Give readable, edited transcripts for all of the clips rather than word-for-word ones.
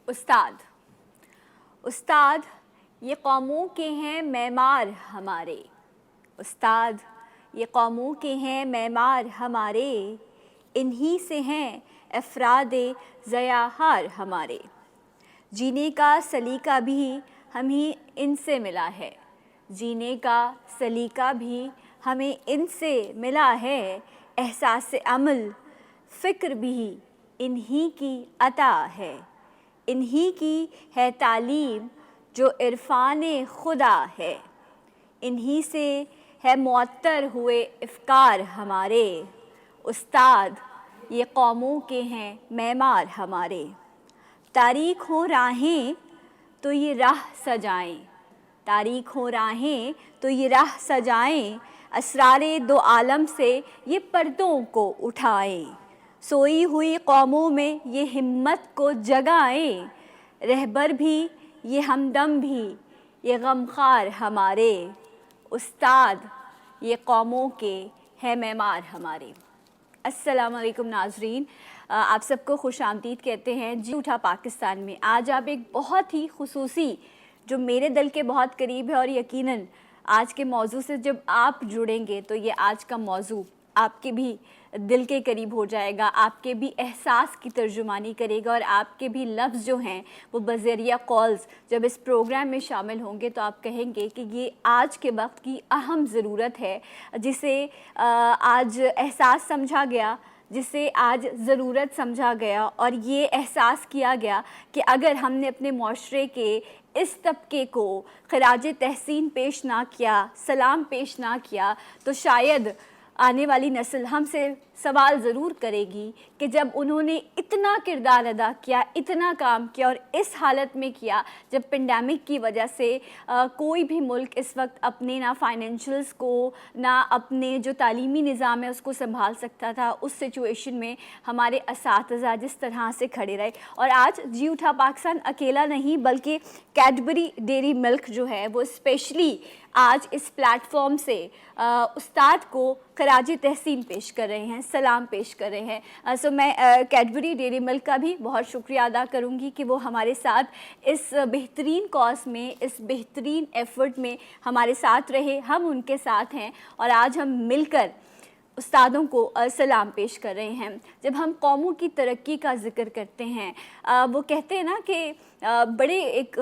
उस्ताद उस्ताद ये कौमों के हैं मेमार हमारे। उस्ताद ये कौमों के हैं मेमार हमारे, इन्हीं से हैं अफरादे ज़याहार हमारे। जीने का सलीका भी हमें इनसे मिला है, जीने का सलीका भी हमें इनसे मिला है। एहसास अमल फ़िक्र भी इन्हीं की अता है, इन्हीं की है तालीम जो इरफान खुदा है। इन्हीं से है मुअत्तर हुए इफ़कार हमारे। उस्ताद ये कौमों के हैं मेमार हमारे। तारीख हो राहें तो ये राह सजाएं, तारीख हो राहें तो ये राह सजाएं। असरारे दो आलम से ये पर्दों को उठाएं, सोई हुई कौमों में ये हिम्मत को जगाएं। रहबर भी ये हमदम भी ये गमखार हमारे। उस्ताद ये कौमों के हैं मेमार हमारे। अस्सलाम वालेकुम नाजरीन, आप सबको खुश आमदीद कहते हैं जी उठा पाकिस्तान में। आज आप एक बहुत ही खुसूसी जो मेरे दिल के बहुत करीब है, और यकीनन आज के मौजू से जब आप जुड़ेंगे तो ये आज का मौजू आपके भी दिल के करीब हो जाएगा, आपके भी एहसास की तर्जुमानी करेगा, और आपके भी लफ्ज़ जो हैं वो बज़रिया कॉल्स जब इस प्रोग्राम में शामिल होंगे तो आप कहेंगे कि ये आज के वक्त की अहम ज़रूरत है, जिसे आज एहसास समझा गया, जिसे आज ज़रूरत समझा गया, और ये एहसास किया गया कि अगर हमने अपने माशरे के इस तबके को खराज तहसीन पेश ना किया, सलाम पेश ना किया, तो शायद आने वाली नस्ल हमसे सवाल ज़रूर करेगी कि जब उन्होंने इतना किरदार अदा किया, इतना काम किया, और इस हालत में किया जब पेंडेमिक की वजह से कोई भी मुल्क इस वक्त अपने ना फाइनेंशियल्स को, ना अपने जो तालीमी निज़ाम है उसको संभाल सकता था, उस सिचुएशन में हमारे असातिज़ा जिस तरह से खड़े रहे। और आज जी उठा पाकिस्तान अकेला नहीं, बल्कि कैडबरी डेयरी मिल्क जो है वो स्पेशली आज इस प्लेटफॉर्म से उस्ताद को खराज तहसीन पेश कर रहे हैं, सलाम पेश कर रहे हैं। सो मैं कैडबरी डेयरी मिल्क का भी बहुत शुक्रिया अदा करूंगी कि वो हमारे साथ इस बेहतरीन कॉज में, इस बेहतरीन एफ़र्ट में हमारे साथ रहे। हम उनके साथ हैं और आज हम मिलकर उस्तादों को सलाम पेश कर रहे हैं। जब हम कौमों की तरक्की का ज़िक्र करते हैं, वो कहते हैं ना कि बड़े एक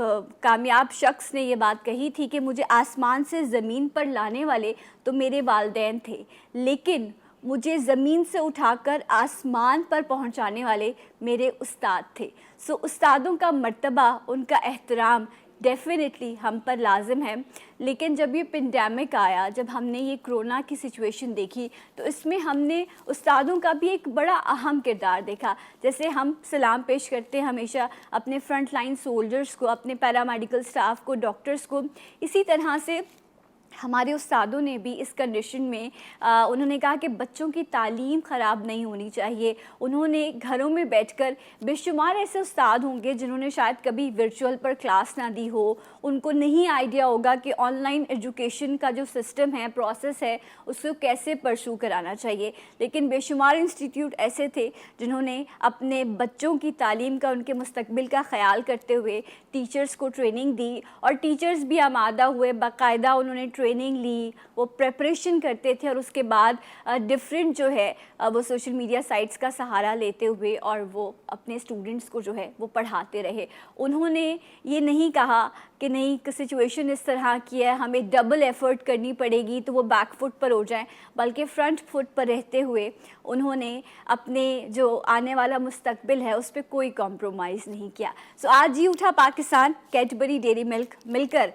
कामयाब शख्स ने ये बात कही थी कि मुझे आसमान से ज़मीन पर लाने वाले तो मेरे वालिदैन थे, लेकिन मुझे ज़मीन से उठाकर आसमान पर पहुंचाने वाले मेरे उस्ताद थे। सो उस्तादों का मर्तबा, उनका एहतराम डेफिनेटली हम पर लाजिम है। लेकिन जब ये पेंडेमिक आया, जब हमने ये कोरोना की सिचुएशन देखी, तो इसमें हमने उस्तादों का भी एक बड़ा अहम किरदार देखा। जैसे हम सलाम पेश करते हैं हमेशा अपने फ्रंट लाइन सोल्जर्स को, अपने पैरामेडिकल स्टाफ को, डॉक्टर्स को, इसी तरह से हमारे उस्तादों ने भी इस कंडीशन में उन्होंने कहा कि बच्चों की तालीम ख़राब नहीं होनी चाहिए। उन्होंने घरों में बैठकर, बेशुमार ऐसे उस्ताद होंगे जिन्होंने शायद कभी वर्चुअल पर क्लास ना दी हो, उनको नहीं आइडिया होगा कि ऑनलाइन एजुकेशन का जो सिस्टम है, प्रोसेस है, उसको कैसे परसू कराना चाहिए। लेकिन बेशुमार इंस्टीट्यूट ऐसे थे जिन्होंने अपने बच्चों की तालीम का, उनके मुस्तकबिल का ख्याल करते हुए टीचर्स को ट्रेनिंग दी, और टीचर्स भी आमादा हुए, बाकायदा उन्होंने ट्रेनिंग ली, वो प्रेपरेशन करते थे, और उसके बाद डिफरेंट जो है वो सोशल मीडिया साइट्स का सहारा लेते हुए और वो अपने स्टूडेंट्स को जो है वो पढ़ाते रहे। उन्होंने ये नहीं कहा कि नहीं कि सिचुएशन इस तरह की है, हमें डबल एफ़र्ट करनी पड़ेगी तो वो बैक फुट पर हो जाएं, बल्कि फ्रंट फुट पर रहते हुए उन्होंने अपने जो आने वाला मुस्तकबिल है उस पर कोई कॉम्प्रोमाइज़ नहीं किया। सो आज जी उठा पाकिस्तान, कैडबरी डेयरी मिल्क मिलकर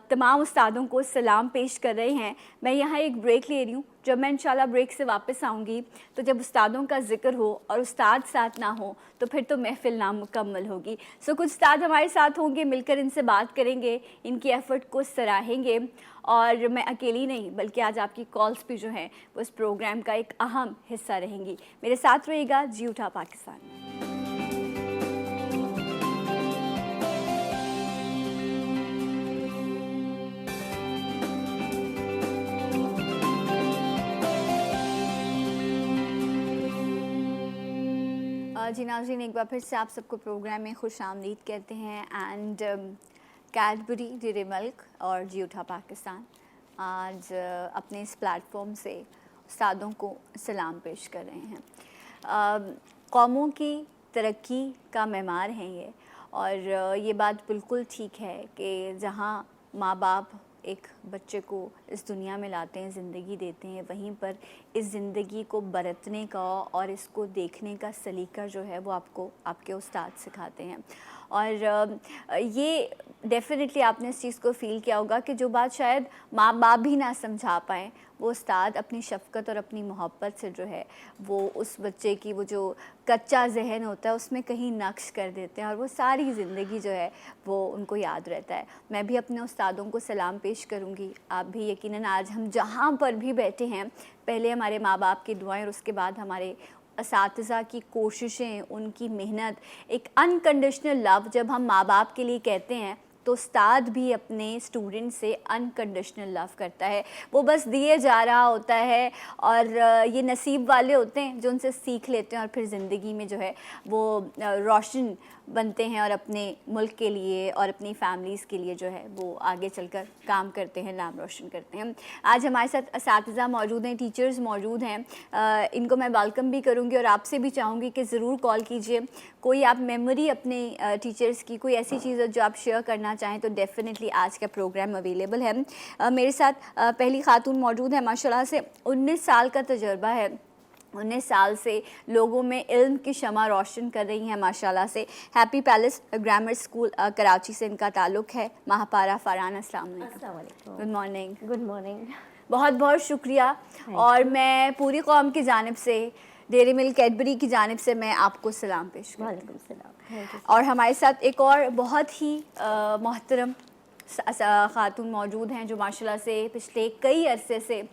तमाम उस्तादों को सलाम पेश कर रहे हैं। मैं यहाँ एक ब्रेक ले रही हूँ। जब मैं इंशाल्लाह ब्रेक से वापस आऊँगी तो जब उस्तादों का जिक्र हो और उस्ताद साथ ना हो तो फिर तो महफिल नामुकम्मल होगी। सो कुछ उस्ताद हमारे साथ होंगे, मिलकर इनसे बात करेंगे, इनकी एफ़र्ट को सराहेंगे। और मैं अकेली नहीं, बल्कि आज आपकी कॉल्स भी जो हैं वो इस प्रोग्राम का एक अहम हिस्सा रहेंगी। मेरे साथ रहिएगा जी उठा पाकिस्तान। जी नाज़रीन, एक बार फिर से आप सबको प्रोग्राम में खुश आमदीद कहते हैं। एंड कैडबरी, डेयरी मिल्क और जी उठा पाकिस्तान आज अपने इस प्लेटफॉर्म से उस्तादों को सलाम पेश कर रहे हैं। कौमों की तरक्की का मेमार हैं ये, और ये बात बिल्कुल ठीक है कि जहाँ माँ बाप एक बच्चे को इस दुनिया में लाते हैं, ज़िंदगी देते हैं, वहीं पर इस ज़िंदगी को बरतने का और इसको देखने का सलीका जो है वो आपको आपके उस्ताद सिखाते हैं। और ये डेफ़िनेटली आपने इस चीज़ को फ़ील किया होगा कि जो बात शायद माँ बाप भी ना समझा पाएँ, वो उस्ताद अपनी शफ़क़त और अपनी मोहब्बत से जो है वो उस बच्चे की वो जो कच्चा जहन होता है उसमें कहीं नक्श कर देते हैं, और वो सारी ज़िंदगी जो है वो उनको याद रहता है। मैं भी अपने उस्तादों को सलाम पेश करूँगी, आप भी यकीनन। आज हम जहाँ पर भी बैठे हैं, पहले हमारे माँ बाप की दुआएं और उसके बाद हमारे असातिज़ा की कोशिशें, उनकी मेहनत, एक अनकंडीशनल लव जब हम माँ बाप के लिए कहते हैं तो उस्ताद भी अपने स्टूडेंट से अनकंडीशनल लव करता है। वो बस दिए जा रहा होता है, और ये नसीब वाले होते हैं जो उनसे सीख लेते हैं और फिर ज़िंदगी में जो है वो रोशन बनते हैं और अपने मुल्क के लिए और अपनी फैमिलीज़ के लिए जो है वो आगे चलकर काम करते हैं, नाम रोशन करते हैं। आज हमारे साथ असातिज़ा मौजूद हैं, टीचर्स मौजूद हैं। इनको मैं वेलकम भी करूँगी और आपसे भी चाहूँगी कि ज़रूर कॉल कीजिए। कोई आप मेमोरी अपने टीचर्स की, कोई ऐसी चीज़ जो आप शेयर करना चाहें तो डेफ़िनेटली आज का प्रोग्राम अवेलेबल है। मेरे साथ पहली खातून मौजूद है, माशाल्लाह से 19 साल का तजुर्बा है। 19 साल से लोगों में इल्म की शमा रोशन कर रही हैं माशाल्लाह से। Happy palace grammar school Karachi से इनका ताल्लुक़ है। महापारा फ़रहान, अस्सलाम वालेकुम। Good morning. Good morning. बहुत बहुत शुक्रिया। और मैं पूरी कौम की जानिब से, डेयरी मिल्क कैडबरी की जानिब से मैं आपको सलाम पेश करती हूँ। और हमारे साथ एक और बहुत ही मोहतरम खातून मौजूद हैं जो माशाल्लाह से पिछले कई अरसे से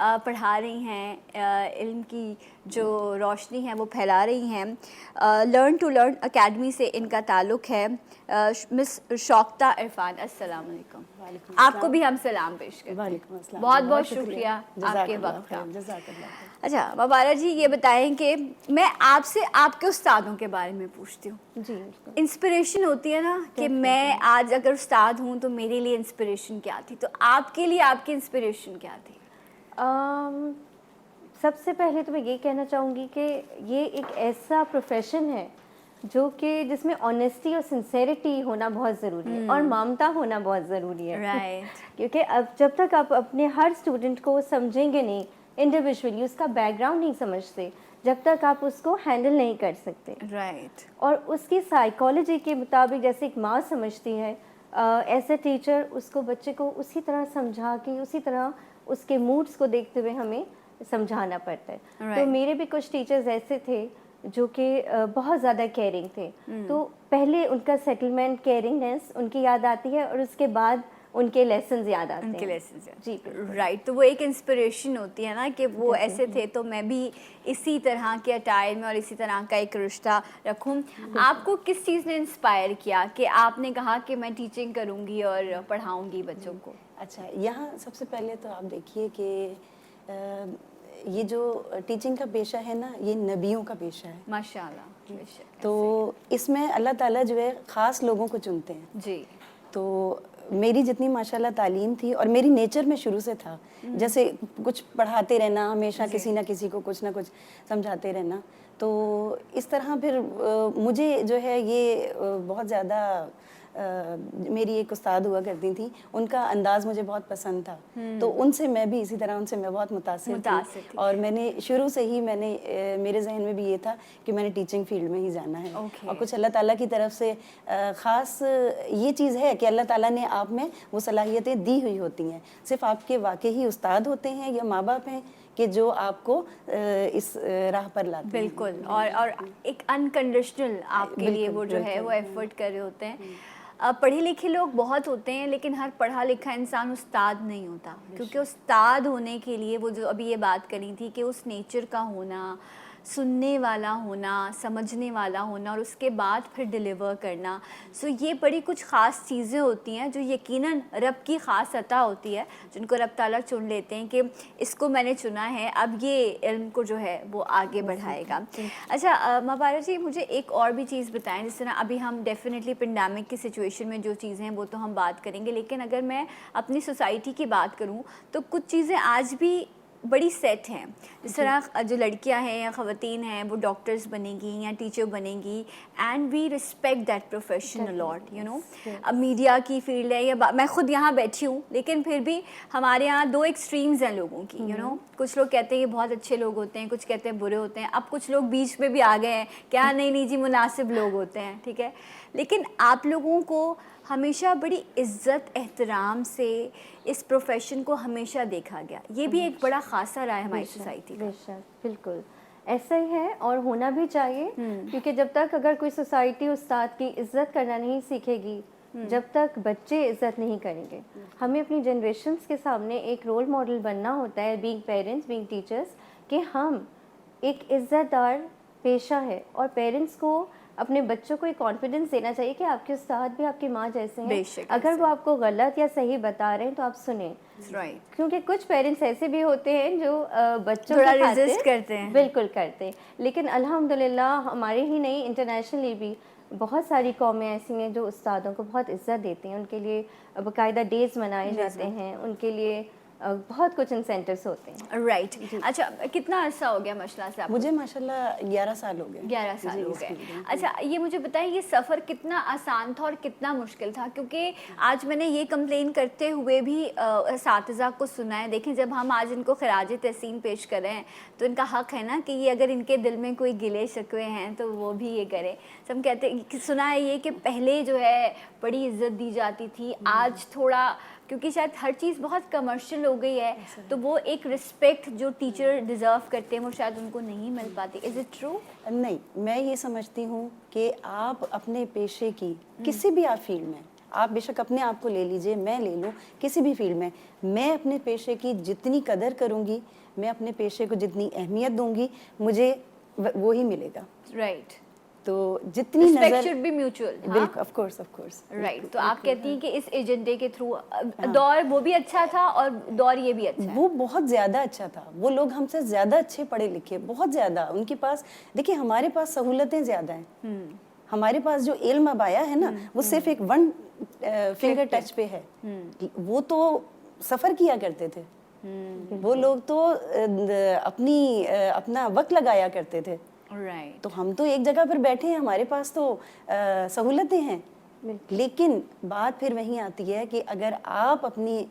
पढ़ा रही हैं, इल्म की जो रोशनी है वो फैला रही हैं। लर्न टू लर्न एकेडमी से इनका ताल्लुक़ है। मिस शौकता इरफान, अस्सलाम वालेकुम। आपको भी हम सलाम पेश करते हैं। बहुत बहुत शुक्रिया आपके वक्त का। अच्छा मुबारक जी, ये बताएं कि मैं आपसे आपके उस्तादों के बारे में पूछती हूँ। जी, इंस्पिरेशन होती है ना कि मैं आज अगर उस्ताद हूँ तो मेरे लिए इंस्पिरेशन क्या थी, तो आपके लिए आपकी इंस्पिरेशन क्या थी? सबसे पहले तो मैं ये कहना चाहूँगी कि ये एक ऐसा प्रोफेशन है जो कि जिसमें ऑनेस्टी और सिंसेरिटी होना बहुत ज़रूरी है, और ममता होना बहुत ज़रूरी है। राइट। क्योंकि अब जब तक आप अपने हर स्टूडेंट को समझेंगे नहीं इंडिविजुअली, उसका बैकग्राउंड नहीं समझते, जब तक आप उसको हैंडल नहीं कर सकते। राइट। और उसकी साइकोलॉजी के मुताबिक जैसे एक माँ समझती है, एज ए टीचर उसको, बच्चे को उसी तरह समझा के, उसी तरह उसके मूड्स को देखते हुए हमें समझाना पड़ता है। तो मेरे भी कुछ टीचर्स ऐसे थे जो कि बहुत ज़्यादा केयरिंग थे। तो पहले उनका सेटलमेंट, केयरिंगनेस उनकी याद आती है, और उसके बाद उनके लेसन्स याद आते हैं। उनके लेसन्स जी, राइट। तो वो एक इंस्पिरेशन होती है ना कि वो ऐसे थे तो मैं भी इसी तरह के अटायर में और इसी तरह का एक रिश्ता रखूं। आपको किस चीज़ ने इंस्पायर किया कि आपने कहा कि मैं टीचिंग करूंगी और पढ़ाऊंगी बच्चों को? अच्छा, यहाँ सबसे पहले तो आप देखिए कि ये जो टीचिंग का पेशा है ना, ये नबियों का पेशा है माशाल्लाह। तो इसमें अल्लाह ताला जो है ख़ास लोगों को चुनते हैं जी। तो मेरी जितनी माशाल्लाह तालीम थी, और मेरी नेचर में शुरू से था जैसे कुछ पढ़ाते रहना, हमेशा किसी ना किसी को कुछ ना कुछ समझाते रहना, तो इस तरह फिर मुझे जो है ये बहुत ज़्यादा मेरी एक उस्ताद हुआ करती थी, उनका अंदाज़ मुझे बहुत पसंद था। तो उनसे मैं भी इसी तरह, उनसे मैं बहुत मुतासिर थी। और मैंने शुरू से ही मेरे जहन में भी ये था कि मैंने टीचिंग फील्ड में ही जाना है। और कुछ अल्लाह ताला की तरफ से ख़ास ये चीज़ है कि अल्लाह ताला ने आप में वो सलाहियतें दी हुई होती हैं। सिर्फ आपके वाकई ही उस्ताद होते हैं या माँ बाप हैं कि जो आपको इस राह पर लाते हैं। बिल्कुल। और एक अनकंडीशनल आपके लिए वो जो है वो एफर्ट कर रहे होते हैं। पढ़े लिखे लोग बहुत होते हैं, लेकिन हर पढ़ा लिखा इंसान उस्ताद नहीं होता, क्योंकि उस्ताद होने के लिए वो जो अभी ये बात करी थी कि उस नेचर का होना, सुनने वाला होना, समझने वाला होना और उसके बाद फिर डिलीवर करना। सो ये बड़ी कुछ ख़ास चीज़ें होती हैं जो यकीनन रब की ख़ास अता होती है, जिनको रब ताला चुन लेते हैं कि इसको मैंने चुना है, अब ये इल्म को जो है वो आगे बढ़ाएगा। अच्छा मुबारक जी, मुझे एक और भी चीज़ बताएं। जिस तरह अभी हम डेफिनेटली पेंडेमिक की सिचुएशन में जो चीज़ें हैं वो तो हम बात करेंगे, लेकिन अगर मैं अपनी सोसाइटी की बात करूं तो कुछ चीज़ें आज भी बड़ी सेट हैं। जिस तरह जो लड़कियां हैं या ख़वातीन हैं वो डॉक्टर्स बनेंगी या टीचर बनेंगी, and we respect that profession a lot, you know. अब मीडिया की फील्ड है या मैं खुद यहाँ बैठी हूँ, लेकिन फिर भी हमारे यहाँ दो एक्सट्रीम्स हैं लोगों की, यू नो। कुछ लोग कहते हैं ये बहुत अच्छे लोग होते हैं, कुछ कहते हैं बुरे होते हैं। अब कुछ लोग बीच में भी आ गए हैं, क्या नहीं जी मुनासिब लोग होते हैं, ठीक है। लेकिन आप लोगों को हमेशा बड़ी इज़्ज़त एहतराम से इस प्रोफेशन को हमेशा देखा गया, ये भी एक बड़ा खासा रहा है हमारी सोसाइटी का। बेशक, बिल्कुल ऐसा ही है और होना भी चाहिए, क्योंकि जब तक अगर कोई सोसाइटी उस्ताद की इज़्ज़त करना नहीं सीखेगी, जब तक बच्चे इज़्ज़त नहीं करेंगे, हमें अपनी जनरेशन्स के सामने एक रोल मॉडल बनना होता है, बीइंग पेरेंट्स, बीइंग टीचर्स, कि हम एक इज़्ज़तदार पेशा है और पेरेंट्स को अपने बच्चों को एक कॉन्फिडेंस देना चाहिए कि आपके उस्ताद भी आपकी माँ जैसे हैं। अगर वो आपको गलत या सही बता रहे हैं तो आप सुने, राइट। क्योंकि कुछ पेरेंट्स ऐसे भी होते हैं जो बच्चों थोड़ा के खातिर रेजिस्ट करते हैं। बिल्कुल करते हैं, लेकिन अल्हम्दुलिल्लाह हमारे ही नहीं, इंटरनेशनली भी बहुत सारी कौमें ऐसी हैं जो उस्तादों को बहुत इज़्ज़त देती हैं। उनके लिए बाकायदा डेज मनाए जाते हैं, उनके लिए बहुत कुछ इंसेंटिव्स होते हैं। राइट। अच्छा, कितना अर्सा हो गया माशाल्लाह से आपको? मुझे माशाल्लाह 11 साल हो गए। 11 साल हो गए। अच्छा, ये मुझे बताएं, ये सफ़र कितना आसान था और कितना मुश्किल था? क्योंकि आज मैंने ये कंप्लेन करते हुए भी असातिज़ा को सुना है। देखें, जब हम आज इनको खराज तहसीन पेश कर रहे हैं तो इनका हक़ है ना कि ये अगर इनके दिल में कोई गिले शिकवे हैं तो वो भी ये करें। सब हम कहते, सुना है ये कि पहले जो है बड़ी इज़्ज़त दी जाती थी, आज थोड़ा, क्योंकि शायद हर चीज़ बहुत कमर्शियल हो गई है, तो वो एक रिस्पेक्ट जो टीचर डिज़र्व करते हैं वो शायद उनको नहीं मिल पाती। Is it true? नहीं, मैं ये समझती हूँ कि आप अपने पेशे की किसी भी आप फील्ड में, आप बेशक अपने आप को ले लीजिए, मैं ले लूँ, किसी भी फील्ड में, मैं अपने पेशे की जितनी कदर करूँगी, मैं अपने पेशे को जितनी अहमियत दूँगी, मुझे वो ही मिलेगा। राइट। तो जितनी रिस्पेक्ट नजर, शुड बी म्यूचुअल। बिल्कुल, ऑफ कोर्स राइट। तो आप कहती हैं कि इस एजेंडे के थ्रू दौर वो भी अच्छा था और दौर ये भी अच्छा है। वो बहुत ज़्यादा अच्छा था। वो लोग हमसे ज़्यादा अच्छे पढ़े लिखे, बहुत ज़्यादा उनके पास। देखिए, हमारे पास सहूलतें ज़्यादा हैं, हमारे पास जो इल्म अब आया है ना, वो सिर्फ एक वन फिंगर टच पे है। वो तो सफ़र किया करते थे, वो लोग तो अपना वक्त लगाया करते थे। राइट। तो हम तो एक जगह पर बैठे हैं, हमारे पास तो सहूलतें हैं, लेकिन बात फिर वहीं आती है कि अगर आप अपनी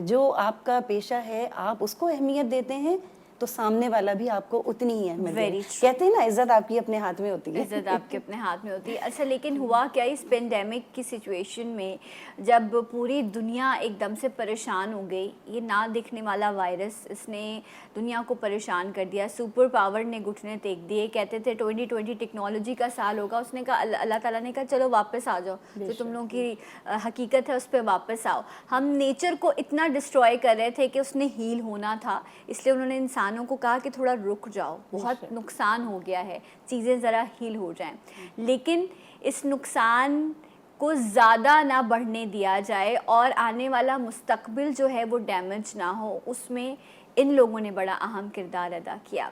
जो आपका पेशा है आप उसको अहमियत देते हैं तो सामने वाला भी आपको उतनी ही अहमियत देगा। कहते हैं ना, इज्जत आपकी अपने हाथ में होती है। इज्जत आपके अपने हाथ में होती है। अच्छा, लेकिन हुआ क्या इस पेंडेमिक की सिचुएशन में, जब पूरी दुनिया एकदम से परेशान हो गई, ये ना दिखने वाला वायरस इसने दुनिया को परेशान कर दिया, सुपर पावर ने घुटने टेक दिए। कहते थे 2020 टेक्नोलॉजी का साल होगा, उसने कहा, अल्लाह ताला ने कहा चलो वापस आ जाओ, जो तुम लोगों की हकीकत है उस पर वापस आओ। हम नेचर को इतना डिस्ट्रॉय कर रहे थे कि उसने हील होना था, इसलिए उन्होंने इंसानों को कहा कि थोड़ा रुक जाओ, बहुत नुकसान हो गया है, चीज़ें ज़रा हील हो जाएं। लेकिन इस नुकसान को ज़्यादा ना बढ़ने दिया जाए और आने वाला मुस्तकबिल जो है वो डैमेज ना हो, उसमें इन लोगों ने बड़ा अहम किरदार अदा किया।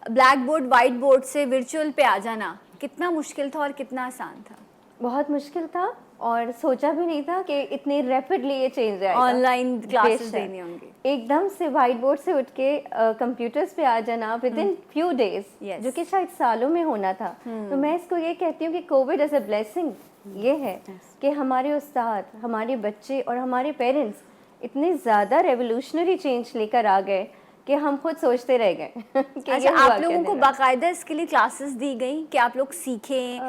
ब्लैक बोर्ड वाइट बोर्ड से वर्चुअल पे आ जाना कितना मुश्किल था और कितना आसान था? बहुत मुश्किल था और सोचा भी नहीं था कि इतनी रैपिडली ये चेंज आएगा। ऑनलाइन क्लासेस देनी होंगी, एकदम से वाइट बोर्ड से उठ के कंप्यूटर्स पे आ जाना विद इन फ्यू डेज, जो कि शायद सालों में होना था। तो मैं इसको ये कहती हूँ कि कोविड एज अ ब्लेसिंग ये है कि हमारे उस्ताद, हमारे बच्चे और हमारे पेरेंट्स इतने ज़्यादा रेवोल्यूशनरी चेंज लेकर आ गए कि हम खुद सोचते रह गए। अच्छा, आप लोगों को बाकायदा इसके लिए क्लासेस दी गई कि आप लोग सीखें?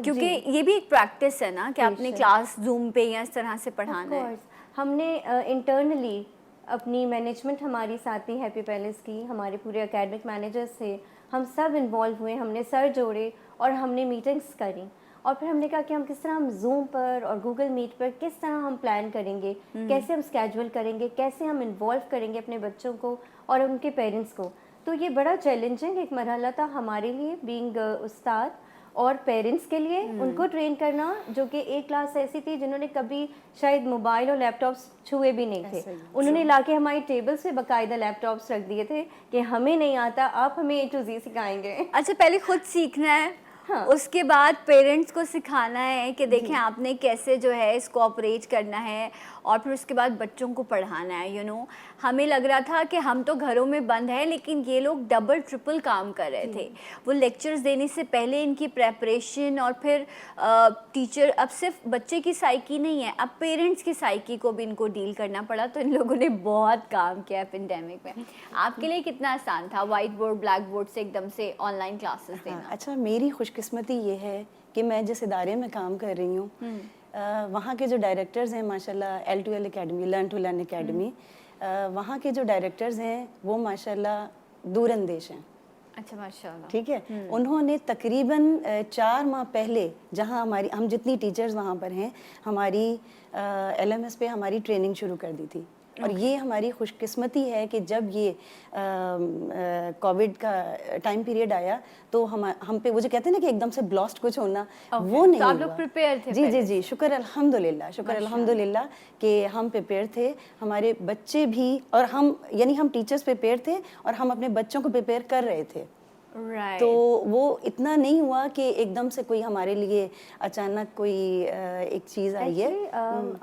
क्योंकि ये भी एक प्रैक्टिस है ना कि आपने क्लास जूम पे या इस तरह से पढ़ाना है। हमने इंटरनली अपनी मैनेजमेंट हमारी साथ ही हैप्पी पैलेस की, हमारे पूरे एकेडमिक मैनेजर्स थे, हम सब इन्वॉल्व हुए, हमने सर जोड़े और हमने मीटिंग्स करी और फिर हमने कहा कि हम किस तरह हम जूम पर और गूगल मीट पर किस तरह हम प्लान करेंगे, कैसे हम स्केड्यूल करेंगे, कैसे हम इन्वॉल्व करेंगे अपने बच्चों को और उनके पेरेंट्स को। तो ये बड़ा चैलेंजिंग एक मरहला था हमारे लिए, बीइंग उस्ताद, और पेरेंट्स के लिए उनको ट्रेन करना, जो कि एक क्लास ऐसी थी जिन्होंने कभी शायद मोबाइल और लैपटॉप्स छुए भी नहीं थे। उन्होंने लाके हमारी टेबल से बाकायदा लैपटॉप्स रख दिए थे कि हमें नहीं आता, आप हमें A to Z सिखाएंगे। अच्छा, पहले खुद सीखना है, हाँ। उसके बाद पेरेंट्स को सिखाना है कि देखें आपने कैसे जो है इसको ऑपरेट करना है, और फिर उसके बाद बच्चों को पढ़ाना है। यू नो, हमें लग रहा था कि हम तो घरों में बंद हैं, लेकिन ये लोग डबल ट्रिपल काम कर रहे थे। वो लेक्चर्स देने से पहले इनकी प्रेपरेशन, और फिर टीचर, अब सिर्फ बच्चे की साइकी नहीं है, अब पेरेंट्स की साइकी को भी इनको डील करना पड़ा। तो इन लोगों ने बहुत काम किया पेंडेमिक में। आपके लिए कितना आसान था वाइट बोर्ड ब्लैक बोर्ड से एकदम से ऑनलाइन क्लासेस देना? अच्छा, मेरी खुशकिस्मती ये है कि मैं जिस इदारे में काम कर रही हूँ, वहाँ के जो डायरेक्टर्स हैं माशाल्लाह, L2L academy, learn to learn academy, वहाँ के जो डायरेक्टर्स हैं वो माशाल्लाह दूरंदेश हैं। अच्छा, माशाल्लाह। ठीक है। उन्होंने तकरीबन 4 माह पहले, जहाँ हम जितनी टीचर्स वहाँ पर हैं, हमारी LMS पे हमारी ट्रेनिंग शुरू कर दी थी। और ये हमारी खुशकिस्मती है कि जब ये कोविड का टाइम पीरियड आया तो हम पे वो जो कहते हैं ना कि एकदम से ब्लास्ट कुछ होना, वो नहीं तो हुआ। आप लोग प्रिपेयर थे? जी, शुक्र अल्हम्दुलिल्लाह कि हम प्रिपेयर थे, हमारे बच्चे भी, और हम, यानी हम टीचर्स प्रिपेयर थे और हम अपने बच्चों को प्रिपेयर कर रहे थे। Right. तो वो इतना नहीं हुआ कि एकदम से कोई हमारे लिए अचानक कोई एक चीज़ आई है।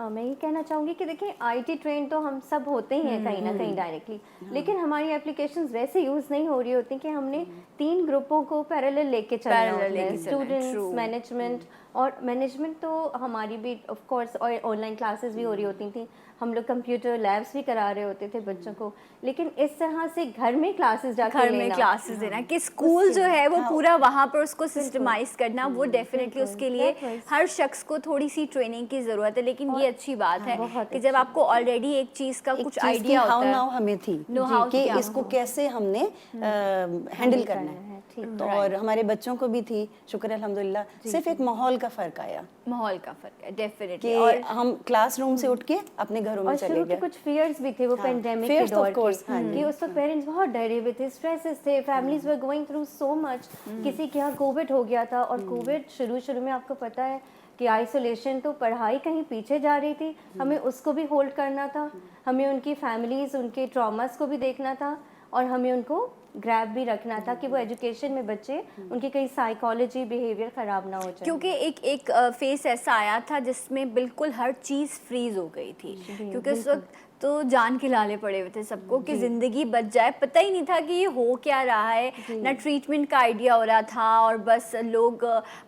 मैं ये कहना चाहूँगी कि देखिए, IT ट्रेन तो हम सब होते ही हैं कहीं ना कहीं डायरेक्टली, लेकिन हमारी एप्लीकेशंस वैसे यूज़ नहीं हो रही होती कि हमने 3 ग्रुपों को पैरेलल लेके चलना होता है, स्टूडेंट्स, मैनेजमेंट। और मैनेजमेंट तो हमारी भी ऑफ कोर्स, और ऑनलाइन क्लासेस भी हो रही होती थी, हम लोग कंप्यूटर लैब्स भी करा रहे होते थे बच्चों को, लेकिन इस तरह से घर में क्लासेस जाके घर में क्लासेस देना, कि स्कूल जो है वो पूरा वहाँ पर उसको सिस्टमाइज करना, वो डेफिनेटली उसके लिए हर शख्स को थोड़ी सी ट्रेनिंग की ज़रूरत है। लेकिन ये अच्छी बात है कि जब आपको ऑलरेडी एक चीज़ का कुछ आइडिया होता है, हाउ हमें थी कि इसको कैसे हमने हैंडल करना है। तो और हमारे बच्चों को भी थी, शुक्र अल्हम्दुलिल्लाह। सिर्फ एक माहौल का फ़र्क आया, माहौल का फ़र्क है डेफिनेटली। और हम क्लासरूम से उठ के अपने घरों में चले गए। कुछ फियर्स भी थे वो पेंडेमिक के दौर के, कि उस वक्त पेरेंट्स बहुत डरे हुए थे, स्ट्रेसेस थे, families were going through so much. किसी के यहाँ कोविड हो गया था, और कोविड शुरू में आपको पता है कि आइसोलेशन, तो पढ़ाई कहीं पीछे जा रही थी, हमें उसको भी होल्ड करना था, हमें उनकी फैमिलीज, उनके ट्रॉमास को भी देखना था, और हमें उनको ग्रैब भी रखना था कि वो एजुकेशन में बच्चे, उनकी कहीं साइकोलॉजी, बिहेवियर ख़राब ना हो जाए। क्योंकि एक फेस ऐसा आया था जिसमें बिल्कुल हर चीज़ फ्रीज हो गई थी, क्योंकि उस वक्त तो जान के लाले पड़े हुए थे सबको कि ज़िंदगी बच जाए। पता ही नहीं था कि ये हो क्या रहा है, ना ट्रीटमेंट का आइडिया हो रहा था, और बस लोग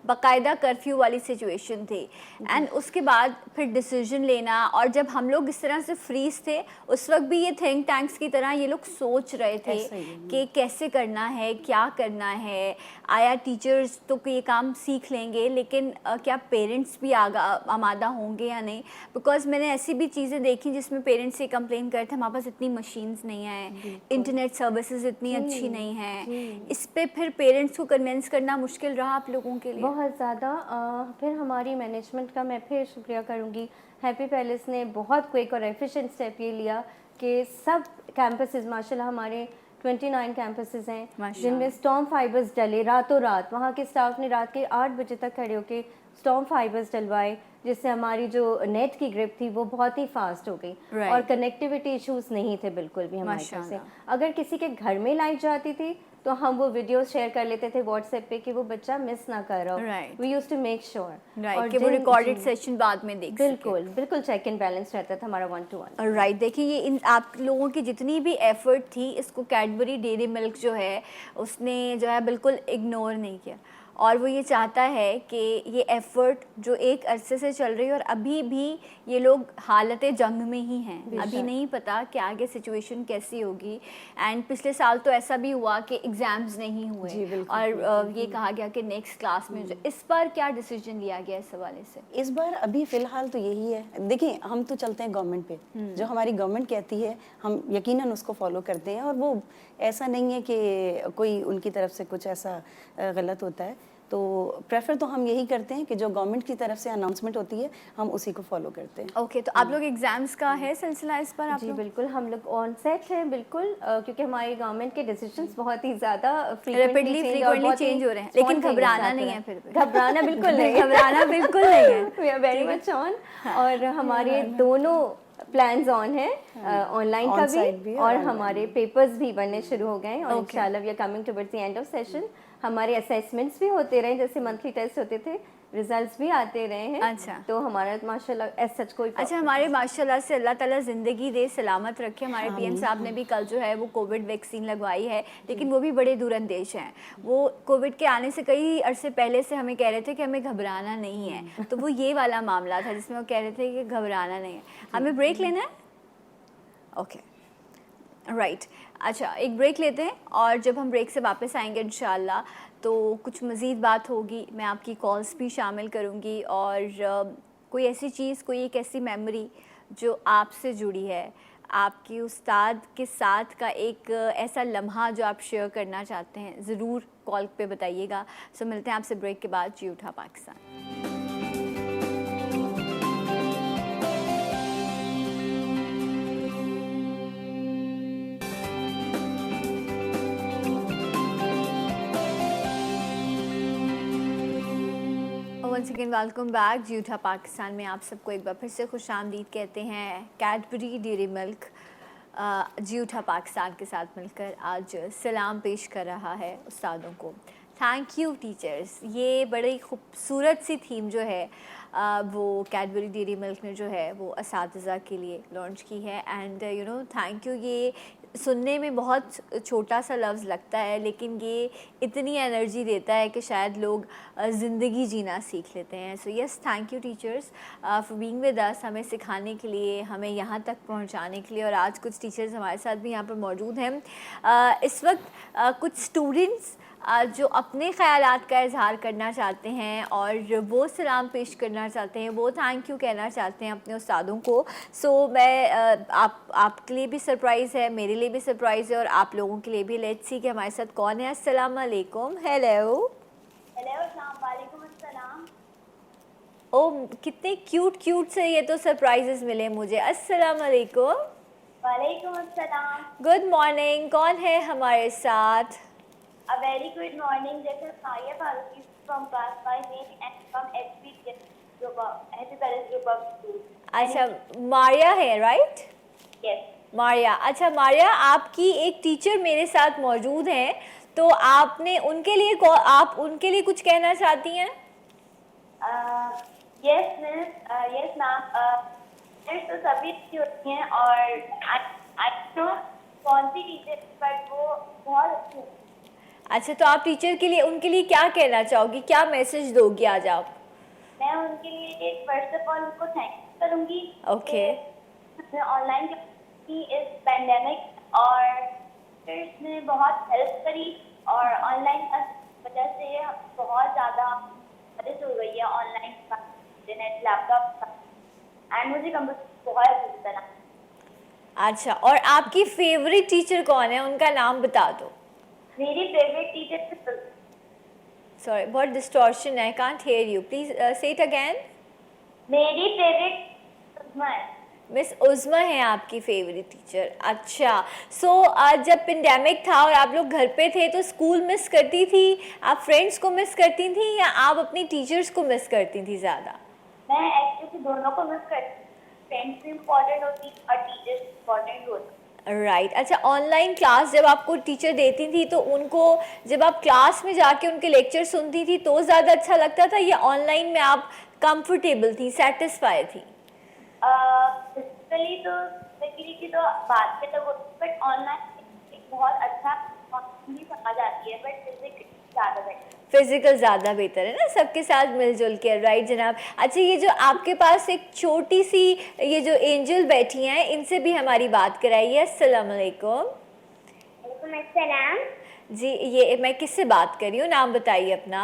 बाकायदा कर्फ्यू वाली सिचुएशन थी। एंड उसके बाद फिर डिसीजन लेना, और जब हम लोग इस तरह से फ्रीज थे, उस वक्त भी ये थिंक टैंक्स की तरह ये लोग सोच रहे थे कि कैसे करना है, क्या करना है। आया टीचर्स तो ये काम सीख लेंगे, लेकिन क्या पेरेंट्स भी आमादा होंगे या नहीं? बिकॉज मैंने ऐसी भी चीज़ें देखी जिसमें पेरेंट्स से कंप्लेन करते हमारे पास इतनी मशीन्स नहीं है, इंटरनेट सर्विसेज इतनी अच्छी नहीं है। इस पे फिर पेरेंट्स को कन्विंस करना मुश्किल रहा आप लोगों के लिए? बहुत ज़्यादा। फिर हमारी मैनेजमेंट का मैं फिर शुक्रिया करूँगी, हैप्पी पैलेस ने बहुत क्विक और एफिशिएंट स्टेप ये लिया कि सब कैंपसेस, माशाल्लाह हमारे 29 कैंपसेस हैं जिनमें स्टॉर्म फाइबर्स डले रातों रात। वहाँ के स्टाफ ने रात के 8 बजे तक खड़े होकर स्टॉर्म फाइबर्स डलवाए, जिससे हमारी जो नेट की ग्रिप थी वो बहुत ही फास्ट हो गई, और कनेक्टिविटी इश्यूज नहीं थे बिल्कुल भी हमारी तरफ से। अगर किसी के घर में लाइट जाती थी तो हम वो वीडियोस शेयर कर लेते थे व्हाट्सएप पे कि वो बच्चा मिस ना कर रहा हो। We used to make sure और कि वो रिकॉर्डेड सेशन बाद में देख बिल्कुल चेक एंड बैलेंस रहता था हमारा 1-to-1। राइट। देखिए, ये इन आप लोगों की जितनी भी एफर्ट थी, इसको कैडबरी डेयरी मिल्क जो है उसने जो है बिल्कुल इग्नोर नहीं किया, और वो ये चाहता है कि ये एफ़र्ट जो एक अरसे से चल रही है, और अभी भी ये लोग हालत जंग में ही हैं, अभी नहीं पता कि आगे सिचुएशन कैसी होगी। एंड पिछले साल तो ऐसा भी हुआ कि एग्ज़ाम्स नहीं हुए, और ये कहा गया कि नेक्स्ट क्लास में। इस बार क्या डिसीजन लिया गया इस हवाले से? इस बार अभी फ़िलहाल तो यही है। देखिए, हम तो चलते हैं गवर्नमेंट पे, जो हमारी गवर्नमेंट कहती है हम यकीनन उसको फॉलो करते हैं, और वो ऐसा नहीं है कि कोई उनकी तरफ से कुछ ऐसा गलत होता है। तो प्रेफर तो हम यही करते हैं कि जो गवर्नमेंट की तरफ से अनाउंसमेंट होती है हम उसी को फॉलो करते हैं। ओके, तो आप लोग एग्जाम्स का है सिलसिला इस पर आप जी लोग? बिल्कुल, हम लोग ऑन सेट हैं बिल्कुल, क्योंकि हमारी गवर्नमेंट के डिसीजंस बहुत ही ज़्यादा Rapidly, frequently change हो रहे हैं, लेकिन घबराना नहीं है फिर भी। घबराना बिल्कुल नहीं, घबराना बिल्कुल नहीं है। We are very much on. और हमारे दोनों प्लान्स ऑन है, ऑनलाइन का On-site भी भी और और online हमारे पेपर्स भी बनने शुरू हो गए हैं, और Okay. इंशाल्लाह we are coming towards the end of session. हमारे असेसमेंट्स भी होते रहे, जैसे मंथली टेस्ट होते थे, रिजल्ट्स भी आते रहे हैं। अच्छा। तो हमारा माशाल्लाह एज सच कोई अच्छा, हमारे माशाल्लाह से अल्लाह ताला ज़िंदगी दे, सलामत रखे। हमारे पीएम साहब ने भी कल जो है वो कोविड वैक्सीन लगवाई है, लेकिन वो भी बड़े दूरंदेश हैं। वो कोविड के आने से कई अरसे पहले से हमें कह रहे थे कि हमें घबराना नहीं है, तो वो ये वाला मामला था जिसमें वो कह रहे थे कि घबराना नहीं है। हमें ब्रेक लेना है? Okay, right. अच्छा, एक ब्रेक लेते हैं, और जब हम ब्रेक से वापस आएंगे इंशाल्लाह तो कुछ मज़ीद बात होगी, मैं आपकी कॉल्स भी शामिल करूँगी, और कोई ऐसी चीज़, कोई एक ऐसी मेमोरी जो आपसे जुड़ी है, आपकी उस्ताद के साथ का एक ऐसा लम्हा जो आप शेयर करना चाहते हैं, ज़रूर कॉल पे बताइएगा। सो मिलते हैं आपसे ब्रेक के बाद। जी उठा Pakistan. Once again welcome back. जी उठा पाकिस्तान में आप सबको एक बार फिर से खुश आमदीद कहते हैं। कैडबरी डेयरी मिल्क जी उठा पाकिस्तान के साथ मिलकर आज सलाम पेश कर रहा है उस्तादों को। Thank you teachers. ये बड़ी खूबसूरत सी थीम जो है वो कैडबरी डेयरी मिल्क ने जो है वो असातिज़ा के लिए लॉन्च की है। And you know, thank you. ये सुनने में बहुत छोटा सा लफ्ज़ लगता है, लेकिन ये इतनी एनर्जी देता है कि शायद लोग ज़िंदगी जीना सीख लेते हैं। So yes, thank you teachers for being with us, हमें सिखाने के लिए, हमें यहाँ तक पहुँचाने के लिए। और आज कुछ टीचर्स हमारे साथ भी यहाँ पर मौजूद हैं। इस वक्त कुछ स्टूडेंट्स जो अपने ख़यालात का इज़हार करना चाहते हैं और वो सलाम पेश करना चाहते हैं, वो थैंक यू कहना चाहते हैं अपने उस्तादों को। सो मैं आपके लिए भी सरप्राइज़ है, मेरे लिए भी सरप्राइज़ है, और आप लोगों के लिए भी। लेट्स सी कि हमारे साथ कौन है। अस्सलाम वालेकुम। हेलो। वालेकुम अस्सलाम। ओ, कितने क्यूट से ये तो सरप्राइजेस मिले मुझे। अस्सलाम वालेकुम। वालेकुम अस्सलाम। Good morning. कौन है हमारे साथ? A very good morning. This is Maya Faruqi from class 5A and from HP group of Happy Palace group of schools. अच्छा, मारिया है, राइट? Yes. मारिया। अच्छा मारिया, आपकी एक टीचर मेरे साथ मौजूद हैं, तो आपने उनके लिए आप उनके लिए कुछ कहना चाहती हैं? Yes miss. Yes ma'am. Teachers तो सभी अच्छी होती हैं, और I know कौन सी टीचर, बट वो बहुत अच्छी होती है। अच्छा, तो आप टीचर के लिए, उनके लिए क्या कहना चाहोगी, क्या मैसेज दोगी आज आप? मैं उनके लिए फर्स्ट ऑफ ऑल उनको थैंक यू करूँगी। ओके। ऑनलाइन की इस पेंडेमिक और टीचर्स ने बहुत हेल्प करी, और ऑनलाइन वजह से बहुत ज़्यादा मदद हो गई है ऑनलाइन इंटरनेट लैपटॉप, एंड मुझे कंप्यूटर बहुत अच्छी तरह। अच्छा, और आपकी फेवरेट टीचर कौन है, उनका नाम बता दो। मेरी फेवरेट टीचर, सॉरी, बहुत डिस्टॉर्शन है, कांट हियर यू, प्लीज से इट अगेन। मेरी फेवरेट उस्मा है। मिस उज़्मा है आपकी फेवरेट टीचर। अच्छा, सो जब पेंडेमिक था और आप लोग घर पे थे, तो स्कूल मिस करती थी, आप फ्रेंड्स को मिस करती थी, या आप अपनी टीचर्स को मिस करती थी ज़्यादा? मैं एक्चुअली दोनों को मिस करती हूँ। फ्रेंड्स भी इम्पोर्टेंट होती और टीचर्स इम्पोर्टेंट होती। राइट। अच्छा, ऑनलाइन क्लास जब आपको टीचर देती थी, तो उनको जब आप क्लास में जाके उनके लेक्चर सुनती थी तो ज़्यादा अच्छा लगता था, या ऑनलाइन में आप कंफर्टेबल थी, सेटिस्फाई थी? फिजिकली तो की तो बात पे तो, बट ऑनलाइन बहुत अच्छा भी समझ आती है, बट फिजिकली ज़्यादा बेटर। फिजिकल ज़्यादा बेहतर है ना, सबके साथ मिलजुल के। राइट जनाब। अच्छा, ये जो आपके पास एक छोटी सी ये जो एंजल बैठी हैं, इनसे भी हमारी बात कराइए। अस्सलाम वालेकुम। वालेकुम अस्सलाम। जी, ये मैं किससे बात कर रही हूँ, नाम बताइए अपना।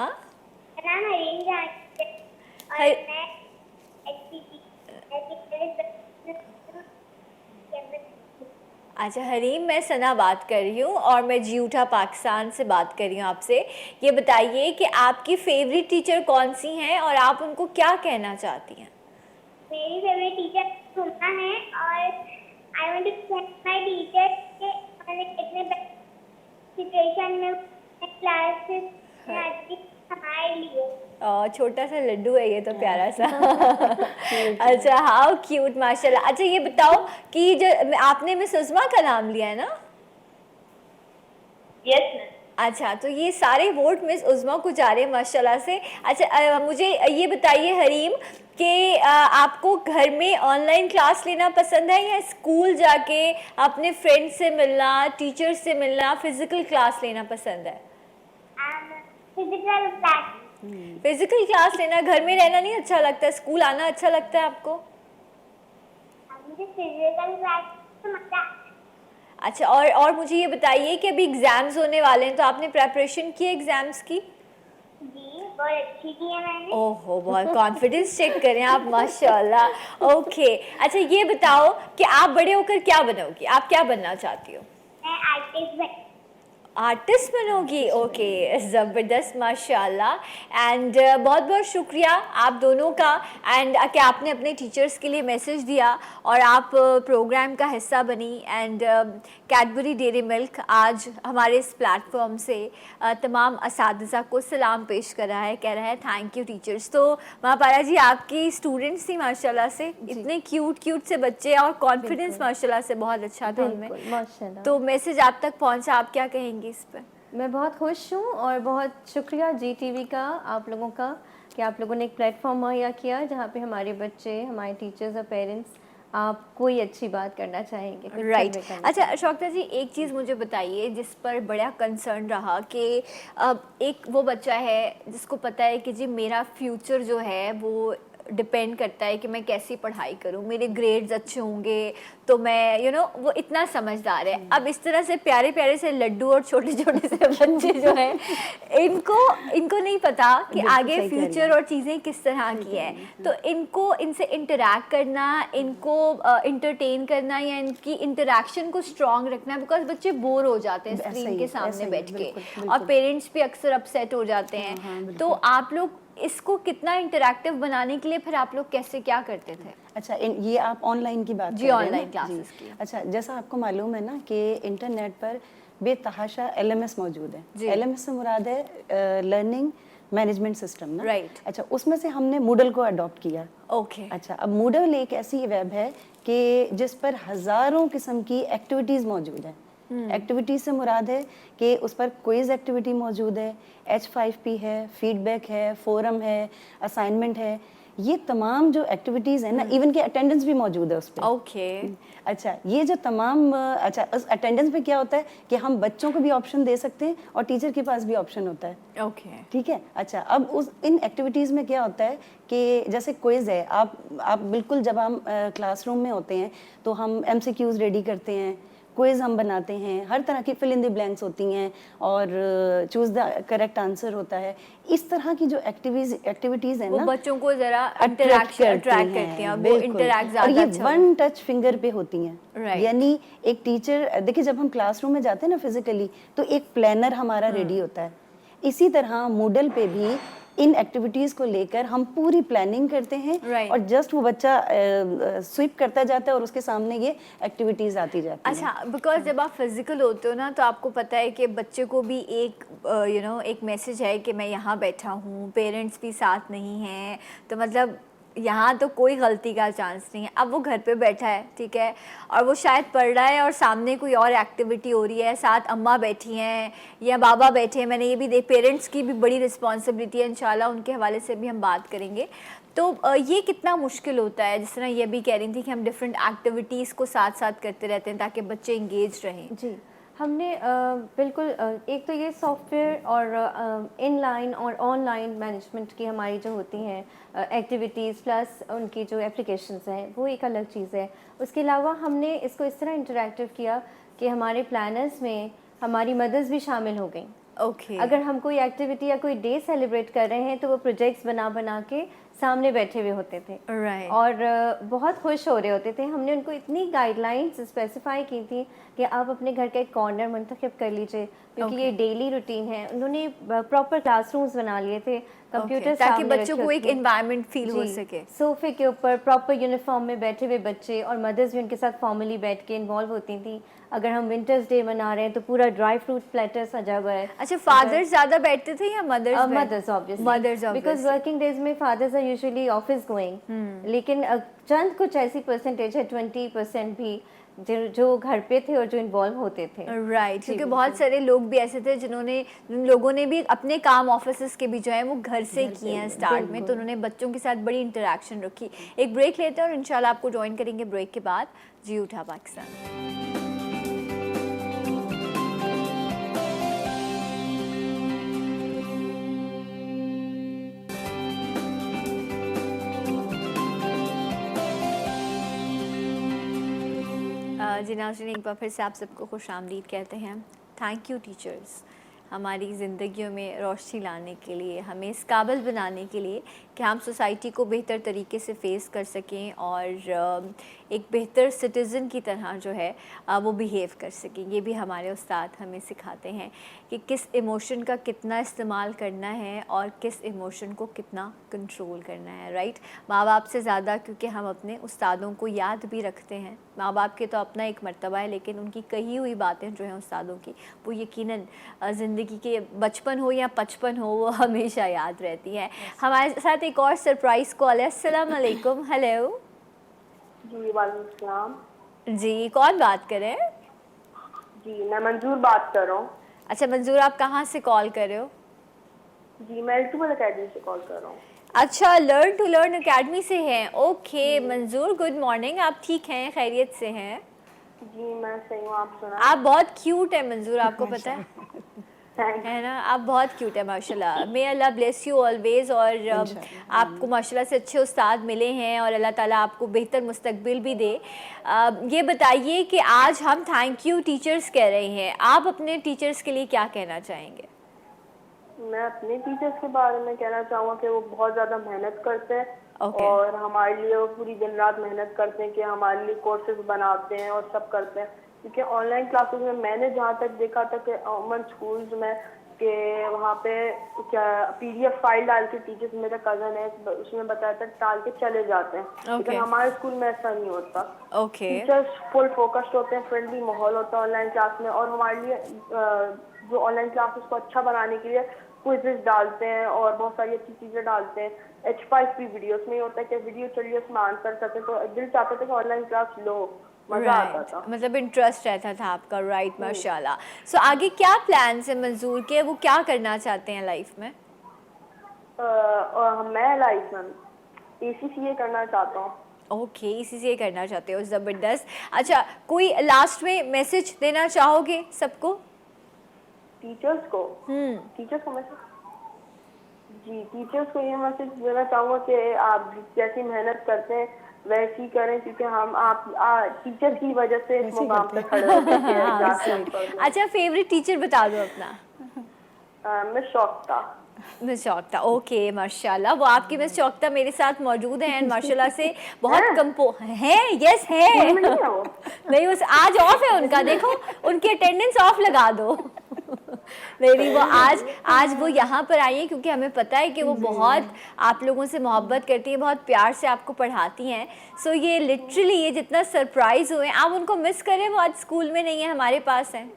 मेरा नाम हरीम जान है, और हर- मैं अच्छा हरीम, मैं सना बात कर रही हूँ और मैं जीऊठा पाकिस्तान से बात कर रही हूँ आपसे। ये बताइए कि आपकी फेवरेट टीचर कौन सी हैं और आप उनको क्या कहना चाहती हैं? मेरी फेवरेट टीचर सुमना है और I want to thank my teacher कि मैंने इतने सिचुएशन में क्लासेस में अच्छी हमारे लिए। छोटा सा लड्डू है ये तो, प्यारा सा। अच्छा, हाउ क्यूट, माशाल्लाह। अच्छा ये बताओ कि जो आपने मिस उज़मा का नाम लिया है ना? Yes ma'am. अच्छा, तो ये सारे वोट मिस उज़मा को जा रहे हैं माशाल्लाह से। अच्छा मुझे ये बताइए हरीम कि आपको घर में ऑनलाइन क्लास लेना पसंद है या स्कूल जाके अपने फ्रेंड से मिलना, टीचर से मिलना, फिजिकल क्लास लेना पसंद है? Physical class. फिजिकल क्लास लेना, घर में रहना नहीं अच्छा लगता, स्कूल आना अच्छा लगता है आपको? मुझे फिजिकल क्लास तो मजा। अच्छा, और मुझे ये बताइए कि अभी एग्ज़ाम्स होने वाले हैं, तो आपने प्रेपरेशन की एग्ज़ाम्स की? जी बहुत अच्छी की है मैंने। ओहो, बहुत कॉन्फिडेंस चेक करें आप, माशाल्लाह। ओके, अच्छा ये बताओ कि आप बड़े होकर क्या बनोगी, आप क्या बनना चाहती हो? मैं आर्टिस्ट बन। आर्टिस्ट बनोगी? ओके, ज़बरदस्त, माशाल्लाह। एंड बहुत बहुत शुक्रिया आप दोनों का, एंड कि आपने अपने टीचर्स के लिए मैसेज दिया और आप प्रोग्राम का हिस्सा बनी। एंड कैडबरी डेयरी मिल्क आज हमारे इस प्लेटफॉर्म से तमाम असातिज़ा को सलाम पेश कर रहा है, कह रहा है थैंक यू टीचर्स। तो महापारा जी आपकी स्टूडेंट्स थी माशाल्लाह से, इतने क्यूट से बच्चे और कॉन्फिडेंस माशाल्लाह से बहुत अच्छा था उनमें। माशाल्लाह। तो मैसेज आप तक पहुंचा, आप क्या कहेंगे इस पर? मैं बहुत खुश हूँ और बहुत शुक्रिया जी टीवी का, आप लोगों का, कि आप लोगों ने एक प्लेटफॉर्म मुहैया किया जहाँ पे हमारे बच्चे, हमारे टीचर्स और पेरेंट्स आप कोई अच्छी बात करना चाहेंगे। राइट अच्छा शौकता जी, एक चीज़ मुझे बताइए जिस पर बड़ा कंसर्न रहा कि अब एक वो बच्चा है जिसको पता है कि जी मेरा फ्यूचर जो है वो डिपेंड करता है कि मैं कैसी पढ़ाई करूं, मेरे ग्रेड्स अच्छे होंगे तो मैं वो इतना समझदार है। अब इस तरह से प्यारे प्यारे से लड्डू और छोटे छोटे से बच्चे जो हैं इनको नहीं पता कि आगे फ्यूचर और चीज़ें किस तरह की है, तो इनसे इंटरेक्ट करना, इनको इंटरटेन करना या इनकी इंटरेक्शन को स्ट्रॉन्ग रखना, बिकॉज बच्चे बोर हो जाते हैं स्क्रीन के सामने बैठ के और पेरेंट्स भी अक्सर अपसेट हो जाते हैं। तो आप लोग इसको कितना इंटरैक्टिव बनाने के लिए फिर आप लोग कैसे क्या करते थे? अच्छा ये आप ऑनलाइन की बात जी, कर रहे हैं ऑनलाइन ना? क्लासेस की। अच्छा, जैसा आपको मालूम है ना कि इंटरनेट पर बेतहाशा LMS मौजूद है। LMS से मुराद है लर्निंग मैनेजमेंट सिस्टम ना। राइट। अच्छा, उसमें से हमने मूडल को अडॉप्ट किया। ओके। अच्छा, अब मूडल एक ऐसी वेब है कि जिस पर हज़ारों किस्म की एक्टिविटीज़ मौजूद है। एक्टिविटीज से मुराद है कि उस पर क्विज एक्टिविटी मौजूद है, H5P है, फीडबैक है, फोरम है, असाइनमेंट है, ये तमाम जो एक्टिविटीज़ है ना, इवन के अटेंडेंस भी मौजूद है उस पर। ओके। अच्छा, ये जो तमाम अच्छा उस अटेंडेंस पे क्या होता है कि हम बच्चों को भी ऑप्शन दे सकते हैं और टीचर के पास भी ऑप्शन होता है। ओके। ठीक है। अच्छा, अब इन एक्टिविटीज़ में क्या होता है कि जैसे क्विज है, आप बिल्कुल जब हम क्लासरूम में होते हैं तो हम MCQs रेडी करते हैं, क्विज हम बनाते हैं, हर तरह की फिल इन द ब्लैंक्स होती हैं और चूज द करेक्ट आंसर होता है। इस तरह की जो एक्टिविटीज है वो ना, बच्चों को जरा अट्रैक्ट करती हैं, वो इंटरैक्ट और ज़्यादा ये अच्छा वन टच फिंगर पे होती हैं। Right. यानी एक टीचर देखिए, जब हम क्लासरूम में जाते हैं ना फिजिकली, तो एक प्लानर हमारा रेडी होता है। इसी तरह मूडल पे भी इन एक्टिविटीज़ को लेकर हम पूरी प्लानिंग करते हैं। Right. और जस्ट वो बच्चा स्विप करता जाता है और उसके सामने ये एक्टिविटीज़ आती जाती हैं। अच्छा, बिकॉज जब आप फिजिकल होते हो ना तो आपको पता है कि बच्चे को भी एक एक मैसेज है कि मैं यहाँ बैठा हूँ, पेरेंट्स भी साथ नहीं हैं, तो मतलब यहाँ तो कोई गलती का चांस नहीं है। अब वो घर पे बैठा है, ठीक है, और वो शायद पढ़ रहा है और सामने कोई और एक्टिविटी हो रही है, साथ अम्मा बैठी हैं या बाबा बैठे हैं। मैंने ये भी पेरेंट्स की भी बड़ी रिस्पॉन्सिबिलिटी है, इंशाल्लाह उनके हवाले से भी हम बात करेंगे। तो ये कितना मुश्किल होता है, जिस तरह ये भी कह रही थी कि हम डिफरेंट एक्टिविटीज़ को साथ साथ करते रहते हैं ताकि बच्चे इंगेज रहें। जी, हमने बिल्कुल एक तो ये सॉफ्टवेयर और इनलाइन और ऑनलाइन मैनेजमेंट की हमारी जो होती हैं एक्टिविटीज़ प्लस उनकी जो एप्लीकेशंस हैं वो एक अलग चीज़ है। उसके अलावा हमने इसको इस तरह इंटरैक्टिव किया कि हमारे प्लानर्स में हमारी मदर्स भी शामिल हो गई। ओके। अगर हम कोई एक्टिविटी या कोई डे सेलिब्रेट कर रहे हैं तो वो प्रोजेक्ट्स बना बना के सामने बैठे हुए होते थे Right. और बहुत खुश हो रहे होते थे। हमने उनको इतनी गाइडलाइंस स्पेसिफाई की थी कि आप अपने घर का एक कॉर्नर मुंतखब कर लीजिए, क्योंकि ये डेली रूटीन है। उन्होंने प्रॉपर क्लासरूम्स बना लिए थे, कंप्यूटर ताकि बच्चों को एक एनवायरनमेंट फील हो सके। सोफे के ऊपर प्रॉपर यूनिफॉर्म में बैठे हुए बच्चे, और मदर्स भी उनके साथ फॉर्मली बैठ के इन्वॉल्व होती थी। अगर हम विंटर्स डे मना रहे हैं तो पूरा ड्राई फ्रूट प्लेटर सजा हुआ है। अच्छा, फादर्स ज्यादा बैठते थे या mothers? Mothers obviously, mothers because working days में fathers are usually office going, लेकिन चंद कुछ ऐसी परसेंटेज है 20% भी जो घर पे थे और जो इन्वॉल्व होते थे। राइट, क्योंकि बहुत सारे लोग भी ऐसे थे जिन लोगों ने भी अपने काम ऑफिसेस के भी जो है वो घर से किए हैं स्टार्ट में, तो उन्होंने बच्चों के साथ बड़ी इंटरेक्शन रखी। एक ब्रेक लेते हैं और इंशाल्लाह आपको ज्वाइन करेंगे ब्रेक के बाद। जी उठा पाकिस्तान। जी नाज़रीन, एक बार फिर से आप सबको खुश आमदीद कहते हैं। थैंक यू टीचर्स, हमारी ज़िंदगियों में रोशनी लाने के लिए, हमें इस काबिल बनाने के लिए कि हम सोसाइटी को बेहतर तरीके से फेस कर सकें और एक बेहतर सिटीज़न की तरह जो है वो बिहेव कर सकें। ये भी हमारे उस्ताद हमें सिखाते हैं कि किस इमोशन का कितना इस्तेमाल करना है और किस इमोशन को कितना कंट्रोल करना है। राइट, माँ बाप से ज़्यादा क्योंकि हम अपने उस्तादों को याद भी रखते हैं। माँ बाप के तो अपना एक मर्तबा है, लेकिन उनकी कही हुई बातें जो हैं उस्तादों की, वो यकीनन ज़िंदगी के बचपन हो या बचपन हो, वो हमेशा याद रहती है। हमारे साथ एक और सरप्राइज़ कॉल है। अस्सलाम वालेकुम। हेलो जी, वालेकुम सलाम। जी, कौन बात कर रहे हैं? जी, मैं मंजूर बात कर रहा हूँ। अच्छा मंजूर, आप कहाँ से कॉल कर रहे हो? जी, मैं एल्टुबल अकेडमी से कॉल कर रहा हूँ। अच्छा, लर्न टू लर्न अकेडमी से हैं। ओके मंजूर, गुड मॉर्निंग। आप ठीक हैं, खैरियत से हैं? जी, मैं सही हूँ, आप सुना? आप बहुत क्यूट है मंजूर, आपको पता है ना? आप बहुत क्यूट है माशाल्लाह। मे अल्लाह ब्लेस यू ऑलवेज। और आपको माशाल्लाह से अच्छे उस्ताद मिले हैं और अल्लाह ताला आपको बेहतर मुस्तकबिल भी दे। ये बताइए कि आज हम थैंक यू टीचर्स कह रहे हैं, आप अपने टीचर्स के लिए क्या कहना चाहेंगे? मैं अपने टीचर्स के बारे में कहना चाहूँगा कि वो बहुत ज़्यादा मेहनत करते हैं Okay. और हमारे लिए वो पूरी दिन रात मेहनत करते हैं कि हमारे लिए कोर्सेज बनाते हैं और सब करते हैं। क्योंकि ऑनलाइन क्लासेस में मैंने जहाँ तक देखा था कि अमन स्कूल्स में कि वहाँ पे क्या PDF फाइल डाल के टीचर्स, मेरा कज़न है उसने बताया था, डाल के चले जाते हैं। लेकिन हमारे स्कूल में ऐसा नहीं होता। टीचर्स फुल फोकस्ड होते हैं, फ्रेंडली माहौल होता है ऑनलाइन क्लास में, और हमारे लिए जो ऑनलाइन क्लासेस को अच्छा बनाने के लिए क्विज़ेस डालते हैं और बहुत सारी अच्छी चीज़ें डालते हैं। H5P वीडियोस में होता है कि वीडियो चलिए उसमें आंसर करते, तो दिल चाहता था कि ऑनलाइन क्लास लो, मजा आता था। मतलब इंटरेस्ट रहता था आपका। राइट, माशाल्लाह। सो आगे क्या प्लान्स है मंजूर के, वो क्या करना चाहते हैं लाइफ में? मैं लाइफ में ACCA करना चाहता हूँ। ओके, ACCA करना चाहते हो, ज़बरदस्त। अच्छा, कोई लास्ट में मैसेज देना चाहोगे सबको? टीचर्स को मैसेज, जी टीचर्स को ये मैसेज देना चाहूँगा कि आप जैसी मेहनत करते हैं वैसी करें, क्योंकि हम आप टीचर की वजह से इस मुकाम पे खड़े होते हैं। अच्छा, फेवरेट टीचर बता दो अपना। मिस शौकता। मिस शौकता, ओके माशाल्लाह। वो आपकी मिस शौकता मेरे साथ मौजूद हैं माशाल्लाह से, बहुत कंपो हैं। यस है। नहीं, बस आज ऑफ है उनका, देखो उनकी अटेंडेंस ऑफ लगा दो। नहीं, वो आज वो यहाँ पर आई हैं क्योंकि हमें पता है कि वो बहुत आप लोगों से मोहब्बत करती हैं, बहुत प्यार से आपको पढ़ाती हैं। सो ये लिटरली ये जितना सरप्राइज हुए, आप उनको मिस करें, वो आज स्कूल में नहीं है, हमारे पास है।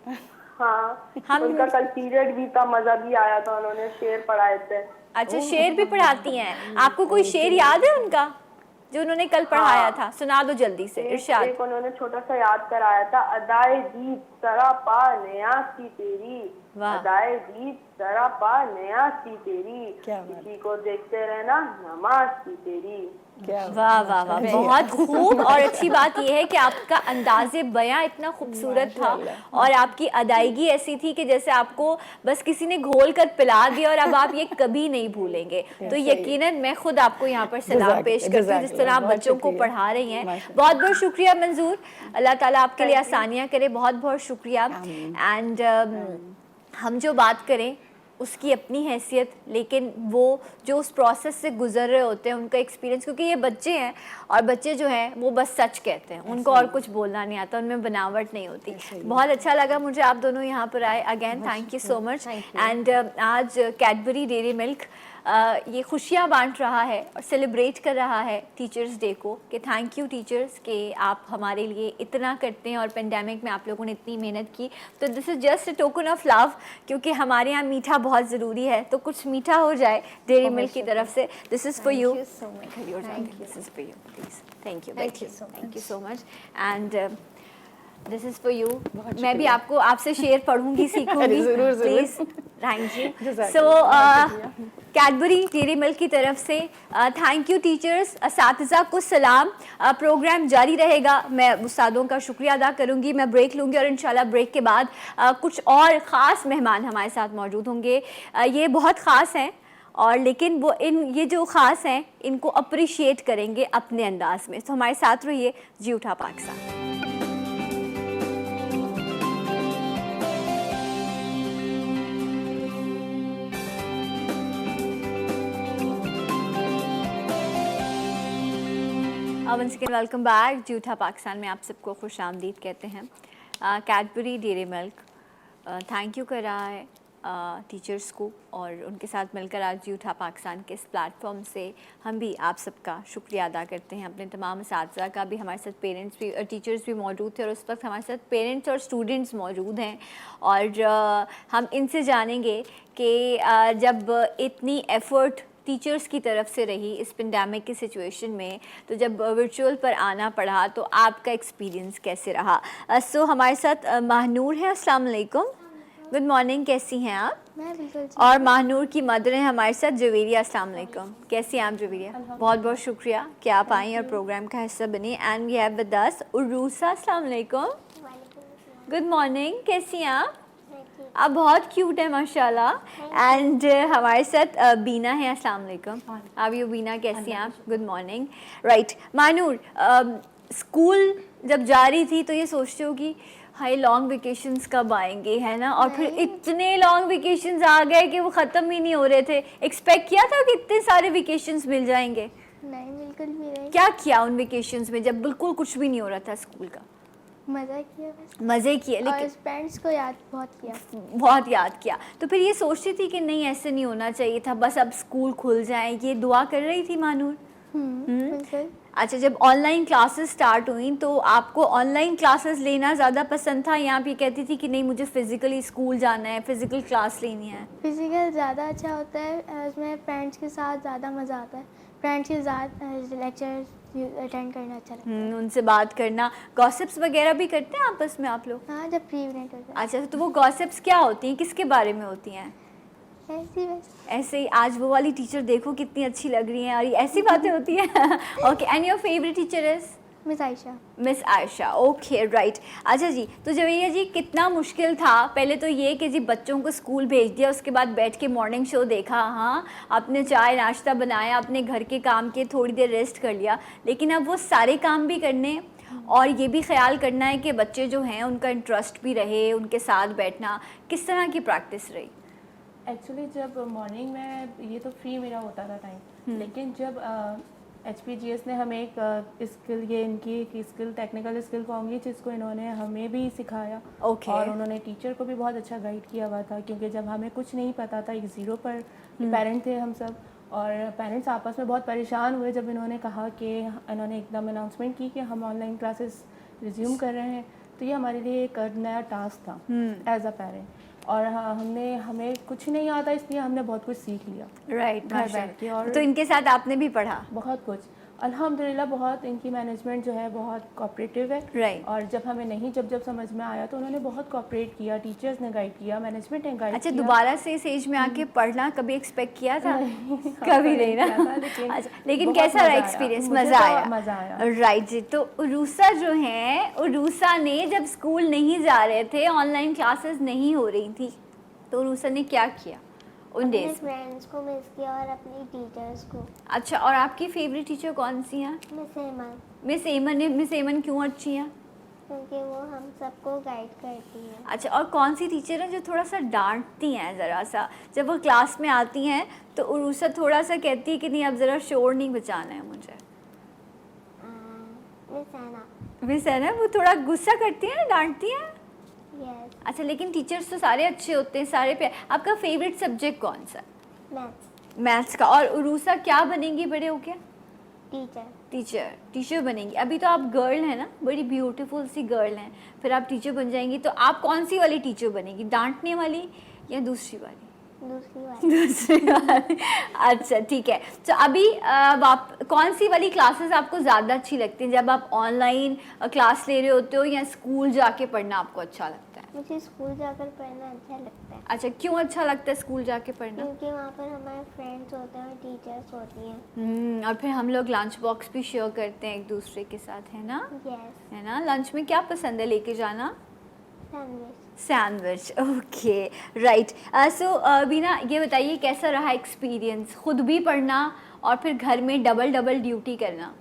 हाँ, उनका कल पीरियड भी था, मजा भी आया था, उन्होंने शेर पढ़ाए थे। अच्छा, शेर भी पढ़ाती हैं? आपको कोई शेर याद है उनका जो उन्होंने कल पढ़ाया था? सुना दो जल्दी से, इरशाद। एक उन्होंने छोटा सा याद कराया था, अदाए दीद सरापा नयासी तेरी, अदाए दीद सरापा नयासी तेरी, किसी को देखते रहना नमाज की तेरी। वाह वाह वाह, बहुत खूब। और अच्छी बात यह है कि आपका अंदाज़े बयां इतना खूबसूरत था और आपकी अदायगी ऐसी थी कि जैसे आपको बस किसी ने घोल कर पिला दिया और अब आप ये कभी नहीं भूलेंगे। तो यकीनन मैं खुद आपको यहाँ पर सलाम पेश करती हूँ जिस तरह आप बच्चों को पढ़ा रही हैं। बहुत बहुत शुक्रिया मंजूर, अल्लाह ताला आपके लिए आसानियाँ करे। बहुत बहुत शुक्रिया। एंड हम जो बात करें उसकी अपनी हैसियत, लेकिन वो जो उस प्रोसेस से गुजर रहे होते हैं उनका एक्सपीरियंस, क्योंकि ये बच्चे हैं और बच्चे जो हैं वो बस सच कहते हैं, उनको और कुछ बोलना नहीं आता, उनमें बनावट नहीं होती। बहुत अच्छा लगा मुझे आप दोनों यहाँ पर आए, again thank you so much. And आज कैडबरी डेयरी मिल्क ये खुशियाँ बांट रहा है और सेलिब्रेट कर रहा है टीचर्स डे को, कि थैंक यू टीचर्स कि आप हमारे लिए इतना करते हैं और पेंडेमिक में आप लोगों ने इतनी मेहनत की। तो this is just a token of love, क्योंकि हमारे यहाँ मीठा बहुत ज़रूरी है, तो कुछ मीठा हो जाए डेयरी मिल्क की तरफ से। This is for you, this is for you please, thank you so much and this is for you. मैं भी आपको आपसे शेर पढ़ूंगी, सीखूंगी please. Thank you. So Cadbury dairy Milk की तरफ से थैंक यू टीचर्स, असातिज़ा को सलाम। प्रोग्राम जारी रहेगा, मैं उस्तादों का शुक्रिया अदा करूंगी। मैं ब्रेक लूंगी और इंशाल्लाह ब्रेक के बाद कुछ और ख़ास मेहमान हमारे साथ मौजूद होंगे। ये बहुत ख़ास हैं और लेकिन वो ये जो ख़ास हैं इनको अप्रिशिएट करेंगे अपने अंदाज में। तो हमारे साथ रहिए, जी उठा Pakistan. Once again welcome back, जूठा पाकिस्तान में आप सबको खुश आमदीद कहते हैं। Cadbury dairy milk thank you कर रहा है टीचर्स को, और उनके साथ मिलकर आज जूठा पाकिस्तान के इस प्लेटफॉर्म से हम भी आप सबका शुक्रिया अदा करते हैं। अपने तमाम असातिज़ा का भी, हमारे साथ पेरेंट्स भी, टीचर्स भी मौजूद थे और उस वक्त हमारे साथ पेरेंट्स और स्टूडेंट्स मौजूद हैं। और हम इनसे जानेंगे कि जब इतनी एफ़र्ट टीचर्स की तरफ से रही इस पेंडेमिक की सिचुएशन में, तो जब वर्चुअल पर आना पड़ा तो आपका एक्सपीरियंस कैसे रहा। सो हमारे साथ महानूर है, अस्सलाम वालेकुम, गुड मॉर्निंग, कैसी हैं आप? मैं बिल्कुल। और महानूर की मदर हैं हमारे साथ जवेरिया, अस्सलाम वालेकुम, कैसी हैं आप जवेरिया? बहुत बहुत शुक्रिया कि आप आई और प्रोग्राम का हिस्सा बनी। And we have with us Urusa, अस्सलाम वालेकुम, गुड मॉर्निंग, कैसी हैं आप बहुत क्यूट है माशाल्लाह। एंड हमारे साथ बीना है, अस्सलाम वालेकुम, आप यू बीना, कैसी हैं आप? Good morning. Right Mahnoor, school जब जा रही थी तो ये सोचते हो कि हाई लॉन्ग वेकेशंस कब आएंगे, है ना, और फिर इतने लॉन्ग वेकेशंस आ गए कि वो ख़त्म ही नहीं हो रहे थे। एक्सपेक्ट किया था कि इतने सारे वेकेशंस मिल जाएंगे? नहीं, बिल्कुल भी नहीं। क्या किया उन वेकेशंस में जब बिल्कुल कुछ भी नहीं हो रहा था स्कूल का? मज़ा किया बस। मज़े किए, लेकिन फ्रेंड्स को याद बहुत याद किया। तो फिर ये सोचती थी कि नहीं ऐसे नहीं होना चाहिए था, बस अब स्कूल खुल जाए, ये दुआ कर रही थी मानूर? बिल्कुल। अच्छा, जब ऑनलाइन क्लासेस स्टार्ट हुई तो आपको ऑनलाइन क्लासेस लेना ज़्यादा पसंद था, या आप ये कहती थी कि नहीं मुझे फ़िज़िकली स्कूल जाना है, फ़िज़िकल क्लास लेनी है? फिज़िकल ज़्यादा अच्छा होता है, उसमें फ्रेंड्स के साथ ज़्यादा मज़ा आता है, फ्रेंड्स के साथ लेक्चर अटेंड करना अच्छा लगता है। उनसे बात करना, गॉसिप्स वगैरह भी करते हैं आपस में आप लोग? हाँ, जब प्री इवेंट होता है। अच्छा, तो वो गॉसिप्स क्या होती हैं, किसके बारे में होती हैं? ऐसी बस। ऐसे ही आज वो वाली टीचर देखो कितनी अच्छी लग रही हैं, और ये ऐसी बातें होती हैं। Okay, and your favourite teacher is? Miss Ayesha. Miss Ayesha, okay right. अच्छा जी, तो जवेरिया जी कितना मुश्किल था पहले तो ये कि जी बच्चों को स्कूल भेज दिया, उसके बाद बैठ के मॉर्निंग शो देखा, हाँ अपने चाय नाश्ता बनाया, अपने घर के काम किए, थोड़ी देर रेस्ट कर लिया, लेकिन अब वो सारे काम भी करने और ये भी ख्याल करना है कि बच्चे जो हैं उनका इंटरेस्ट भी रहे, उनके साथ बैठना, किस तरह की प्रैक्टिस रही? एक्चुअली जब मॉर्निंग में ये तो फ्री मेरा होता था टाइम, लेकिन जब HPGS ने हमें एक स्किल, ये इनकी एक स्किल, टेक्निकल स्किल कहूँगी, जिसको इन्होंने हमें भी सिखाया। Okay. और उन्होंने टीचर को भी बहुत अच्छा गाइड किया हुआ था, क्योंकि जब हमें कुछ नहीं पता था, एक ज़ीरो पर पेरेंट थे हम सब, और पेरेंट्स आपस में बहुत परेशान हुए जब इन्होंने कहा कि इन्होंने एकदम अनाउंसमेंट की कि हम ऑनलाइन क्लासेस रिज्यूम कर रहे हैं। तो ये हमारे लिए एक नया टास्क था एज अ पेरेंट, और हमें कुछ नहीं आता, इसलिए हमने बहुत कुछ सीख लिया राइट घर बैठ के। और तो इनके साथ आपने भी पढ़ा? बहुत कुछ, अल्हम्दुलिल्लाह, बहुत इनकी मैनेजमेंट जो है बहुत कोऑपरेटिव है। Right. और जब हमें नहीं जब समझ में आया तो उन्होंने बहुत कोऑपरेट किया, टीचर्स ने गाइड किया, मैनेजमेंट ने गाइड अच्छा, किया। दोबारा से इस एज में आके पढ़ना कभी एक्सपेक्ट किया था? कभी नहीं ना। अच्छा, लेकिन कैसा रहा एक्सपीरियंस? मज़ा आया? मज़ा आया। राइट जी। तो उरूसा जो हैं, उरूसा ने जब स्कूल नहीं जा रहे थे, ऑनलाइन क्लासेस नहीं हो रही थी, तो उरूसा ने क्या किया उन अपने डेज? फ्रेंड्स को मिस किया और अपनी टीचर्स को। अच्छा, और आपकी फेवरेट टीचर कौन सी हैं? मिस हेमन। मिस एमन क्यों अच्छी हैं? क्योंकि वो हम सबको गाइड करती है। अच्छा, और कौन सी टीचर है जो थोड़ा सा डांटती हैं ज़रा सा, जब वो क्लास में आती हैं तो उरूसा थोड़ा सा कहती है कि नहीं अब ज़रा शोर नहीं बचाना है मुझे? मिस हैना। मिस है ना, वो थोड़ा गुस्सा करती हैं, डांटती हैं? यस। अच्छा, लेकिन टीचर्स तो सारे अच्छे होते हैं, सारे पे। आपका फेवरेट सब्जेक्ट कौन सा? मैथ्स। मैथ्स का। और उरूसा क्या बनेंगी बड़े होके? टीचर। टीचर बनेंगी। अभी तो आप गर्ल हैं ना, बड़ी ब्यूटीफुल सी गर्ल हैं, फिर आप टीचर बन जाएंगी तो आप कौन सी वाली टीचर बनेगी, डांटने वाली या दूसरी वाली? दूसरी वाली। दूसरी वाली। अच्छा ठीक है। तो अभी कौन सी वाली क्लासेस आपको ज़्यादा अच्छी लगती हैं, जब आप ऑनलाइन क्लास ले रहे होते हो या स्कूल जाके पढ़ना आपको अच्छा लगता है? मुझे स्कूल जाकर पढ़ना अच्छा लगता है। अच्छा, क्यों अच्छा लगता है स्कूल जाके पढ़ना? क्योंकि वहाँ पर हमारे फ्रेंड्स होते हैं और टीचर्स होती हैं। और फिर हम लोग लंच बॉक्स भी शेयर करते हैं एक दूसरे के साथ, है ना? यस। है ना? लंच में क्या पसंद है लेके जाना? Sandwich. Okay, right. So Bina, ये बताइए कैसा रहा एक्सपीरियंस, खुद भी पढ़ना और फिर घर में डबल डबल ड्यूटी करना?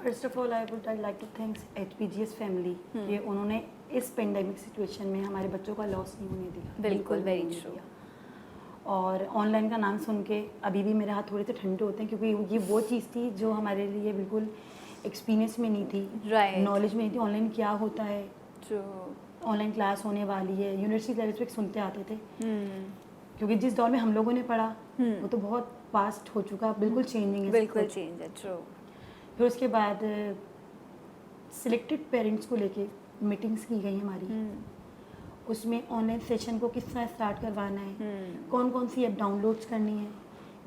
First of all I would like to thanks HPGS family कि उन्होंने इस पेंडेमिक सिचुएशन में हमारे बच्चों का लॉस नहीं होने दिया। बिल्कुल, नहीं very होने true। दिया। और ऑनलाइन का नाम सुन के अभी भी मेरे हाथ थोड़े से ठंडे होते हैं, क्योंकि ये वो चीज़ थी जो हमारे लिए बिल्कुल एक्सपीरियंस में नहीं थी, Right। नॉलेज में नहीं थी ऑनलाइन क्या होता है, ट्रू। ऑनलाइन क्लास होने वाली है। यूनिवर्सिटी लेवल पे सुनते आते थे, क्योंकि जिस दौर में हम लोगों ने पढ़ा वो तो बहुत पास्ट हो चुका, बिल्कुल चेंजिंग है। बिल्कुल चेंज है। ट्रू। फिर उसके बाद सिलेक्टेड पेरेंट्स को लेके मीटिंग्स की गई हमारी, उसमें ऑनलाइन सेशन को किस तरह स्टार्ट करवाना है, कौन कौन सी ऐप डाउनलोड्स करनी है,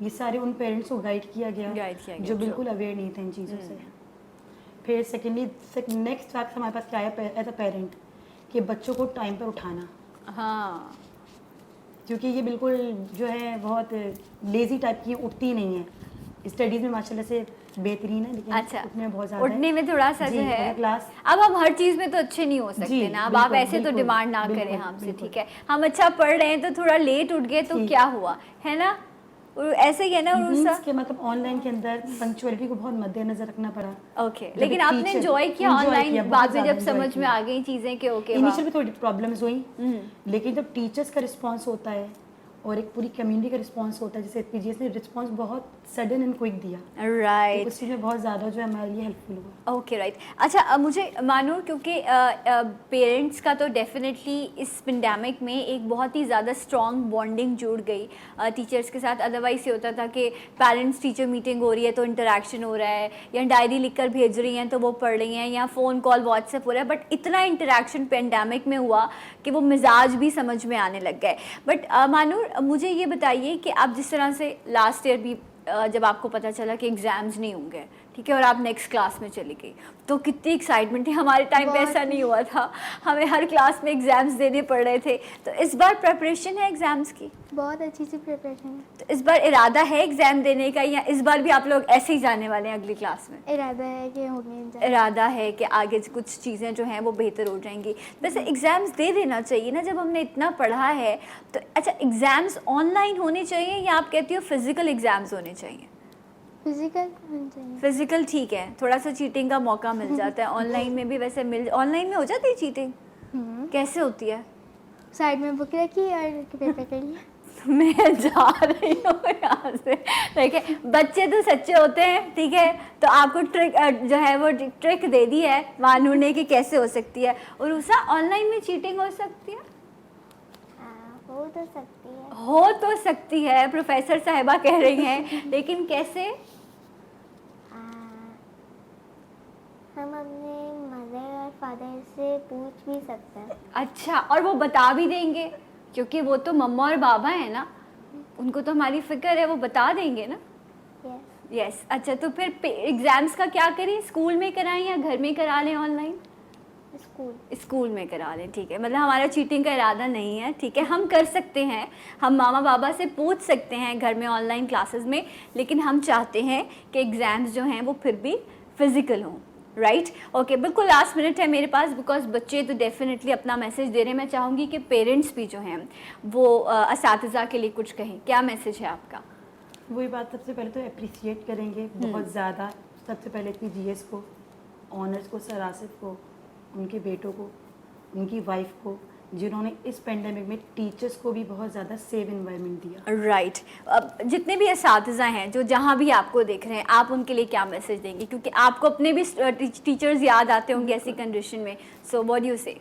ये सारे उन पेरेंट्स को गाइड किया गया जो बिल्कुल अवेयर नहीं थे इन चीज़ों से। फिर सेकेंडली नेक्स्ट फैक्ट हमारे पास क्या है एज अ पेरेंट, कि बच्चों को टाइम पर उठाना। हाँ, क्योंकि ये बिल्कुल जो है बहुत लेज़ी टाइप की उठती ही नहीं है। स्टडीज़ में माशाल्लाह से बेहतरीन है, लेकिन अच्छा, उठने में बहुत ज़्यादा उठने में थोड़ा सा जो है क्लास। अब हम हर चीज़ में तो अच्छे नहीं हो सकते ना, अब आप बिल्कुल, ऐसे तो बिल्कुल, डिमांड ना बिल्कुल, करें हमसे, बिल्कुल। ठीक है? हम अच्छा पढ़ रहे हैं तो थोड़ा लेट उठ गए तो क्या हुआ, है ना? ऐसे ही है ना उर्सा? के मतलब ऑनलाइन के अंदर पंक्चुअलिटी को बहुत मद्देनजर रखना पड़ा। ओके, लेकिन आपने एंजॉय किया ऑनलाइन, बाद में जब समझ में आ गई चीज़ें कि ओके इनिशियल में थोड़ी प्रॉब्लम्स हुई, लेकिन जब टीचर्स का रिस्पांस होता है और एक पूरी कम्युनिटी का रिस्पांस होता है, जैसे HPGS ने रिस्पांस बहुत सडन एंड क्विक दिया, राइट, तो उस चीज़ में बहुत ज़्यादा जो है हमारे लिए हेल्पफुल हुआ। Okay, right. अच्छा, मुझे मानो, क्योंकि पेरेंट्स का तो डेफिनेटली इस पेंडेमिक में एक बहुत ही ज़्यादा स्ट्रॉन्ग बॉन्डिंग जुड़ गई टीचर्स के साथ। अदरवाइज ये होता था कि पेरेंट्स टीचर मीटिंग हो रही है तो इंटरेक्शन हो रहा है, या डायरी लिख कर भेज रही हैं तो वो पढ़ रही हैं, या फ़ोन कॉल व्हाट्सएप हो रहा है, बट इतना इंटरेक्शन पेंडेमिक में हुआ कि वो मिजाज भी समझ में आने लग गए। बट मानो, मुझे ये बताइए कि आप जिस तरह से लास्ट ईयर भी जब आपको पता चला कि एग्ज़ाम्स नहीं होंगे, ठीक है, और आप नेक्स्ट क्लास में चली गई, तो कितनी एक्साइटमेंट थी। हमारे टाइम पे ऐसा नहीं हुआ था, हमें हर क्लास में एग्ज़ाम्स देने पड़ रहे थे। तो इस बार प्रिपरेशन है एग्ज़ाम्स की? बहुत अच्छी सी प्रिपरेशन है। तो इस बार इरादा है एग्ज़ाम देने का, या इस बार भी आप लोग ऐसे ही जाने वाले हैं अगली क्लास में? इरादा है कि होंगे, इरादा है कि आगे कुछ चीज़ें जो हैं वो बेहतर हो जाएंगी। वैसे एग्ज़ाम्स दे देना चाहिए ना, जब हमने इतना पढ़ा है तो। अच्छा, एग्ज़ाम्स ऑनलाइन होने चाहिए या आप कहती हो फिज़िकल एग्ज़ाम्स होने चाहिए? फिजिकल होना चाहिए। फिजिकल ठीक है, थोड़ा सा चीटिंग का मौका मिल जाता है। ऑनलाइन में भी वैसे ऑनलाइन में हो जाती है चीटिंग? कैसे होती है? साइड में बुक रखी और पेपर कर लिया। मैं जा रही हूँ यहाँ से, ठीक है? बच्चे तो सच्चे होते हैं, ठीक है? तो आपको ट्रिक जो है वो ट्रिक दे दी है मानू ने कि कैसे हो सकती है। और उसा ऑनलाइन में चीटिंग हो सकती है? हो तो सकती है। हो तो सकती है, प्रोफेसर साहिबा कह रही हैं, लेकिन कैसे? हम अपने मदर और फादर से पूछ भी सकते हैं। अच्छा, और वो बता भी देंगे, क्योंकि वो तो मम्मा और बाबा है ना, उनको तो हमारी फिक्र है, वो बता देंगे ना? यस। अच्छा, तो फिर एग्ज़ाम्स का क्या करें, स्कूल में कराएं या घर में करा लें ऑनलाइन? स्कूल में करा लें, ठीक है। मतलब हमारा चीटिंग का इरादा नहीं है, ठीक है? हम कर सकते हैं, हम मामा बाबा से पूछ सकते हैं घर में ऑनलाइन क्लासेस में, लेकिन हम चाहते हैं कि एग्ज़ाम्स जो हैं वो फिर भी फिज़िकल हों, राइट? ओके, बिल्कुल लास्ट मिनट है मेरे पास, बिकॉज बच्चे तो डेफिनेटली अपना मैसेज दे रहे हैं। मैं चाहूँगी कि पेरेंट्स भी जो हैं वो असातिज़ा के लिए कुछ कहें। क्या मैसेज है आपका? वही बात, सबसे पहले तो अप्रिसिएट करेंगे बहुत ज़्यादा, सबसे पहले HPGS को, ऑनर्स को, सर आसिफ को, उनके बेटों को, उनकी वाइफ को, जिन्होंने इस पेंडेमिक में टीचर्स को भी बहुत ज़्यादा सेफ एनवायरनमेंट दिया। राइट। अब जितने भी इस्तिज़ा हैं जो जहाँ भी आपको देख रहे हैं, आप उनके लिए क्या मैसेज देंगे, क्योंकि आपको अपने भी टीचर्स याद आते होंगे ऐसी कंडीशन में, सो व्हाट डू यू से?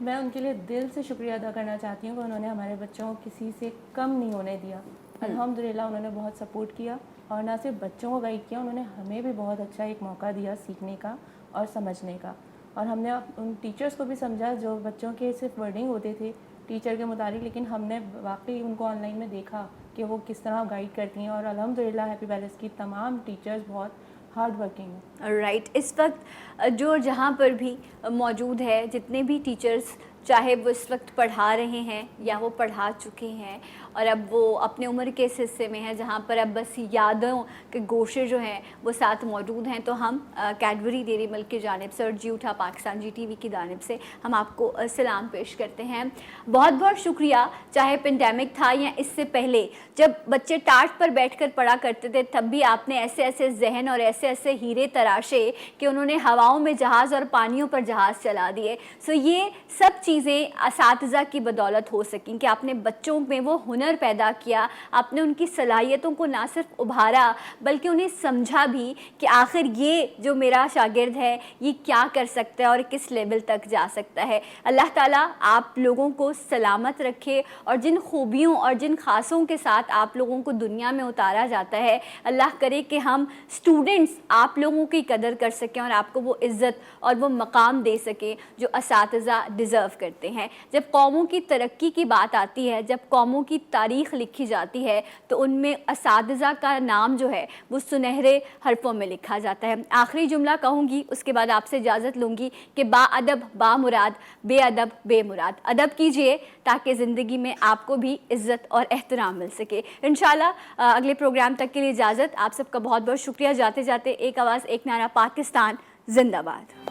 मैं उनके लिए दिल से शुक्रिया अदा करना चाहती हूँ कि उन्होंने हमारे बच्चों को किसी से कम नहीं होने दिया। अल्हम्दुलिल्लाह उन्होंने बहुत सपोर्ट किया, और ना सिर्फ बच्चों को गाइड किया, उन्होंने हमें भी बहुत अच्छा एक मौका दिया सीखने का और समझने का। और हमने उन टीचर्स को भी समझा जो बच्चों के सिर्फ वर्डिंग होते थे टीचर के मुताबिक, लेकिन हमने वाकई उनको ऑनलाइन में देखा कि वो किस तरह गाइड करती हैं। और अल्हम्दुलिल्लाह हैप्पी पैलेस की तमाम टीचर्स बहुत हार्ड वर्किंग है। राइट। इस वक्त जो जहाँ पर भी मौजूद है, जितने भी टीचर्स, चाहे वो इस वक्त पढ़ा रहे हैं या वो पढ़ा चुके हैं और अब वो अपने उम्र के इस हिस्से में हैं जहाँ पर अब बस यादों के गोशे जो हैं वो साथ मौजूद हैं, तो हम कैडबरी डेयरी मिल्क की जानिब से और जी उठा पाकिस्तान GTV की जानिब से हम आपको सलाम पेश करते हैं। बहुत बहुत शुक्रिया। चाहे पेंडेमिक था या इससे पहले जब बच्चे टाट पर बैठकर पढ़ा करते थे, तब भी आपने ऐसे ऐसे जहन और ऐसे ऐसे हीरे तराशे कि उन्होंने हवाओं में जहाज़ और पानियों पर जहाज़ चला दिए। सो ये सब चीज़ें इस्तिज़ा की बदौलत हो सकें कि आपने बच्चों में वो हुनर पैदा किया, आपने उनकी सलाहियतों को ना सिर्फ उभारा बल्कि उन्हें समझा भी कि आखिर ये जो मेरा शागिर्द है ये क्या कर सकता है और किस लेवल तक जा सकता है। अल्लाह ताला आप लोगों को सलामत रखे और जिन खूबियों और जिन खासों के साथ आप लोगों को दुनिया में उतारा जाता है, अल्लाह करे कि हम स्टूडेंट्स आप लोगों की कदर कर सकें और आपको वो इज़्ज़त और वो मकाम दे सकें जो इस्तिज़ा डिज़र्व करते हैं। जब कौमों की तरक्की की बात आती है, जब कौमों की तारीख़ लिखी जाती है, तो उनमें इस्तिज़ा का नाम जो है वो सुनहरे हरफों में लिखा जाता है। आखिरी जुमला कहूँगी, उसके बाद आपसे इजाज़त लूँगी कि बाअदब बामुराद, बेअदब बेमुराद। अदब कीजिए ताकि ज़िंदगी में आपको भी इज़्ज़त और एहतराम मिल सके। इंशाल्लाह अगले प्रोग्राम तक के लिए इजाज़त। आप सबका बहुत बहुत शुक्रिया। जाते जाते एक आवाज़ एक नारा, पाकिस्तान जिंदाबाद।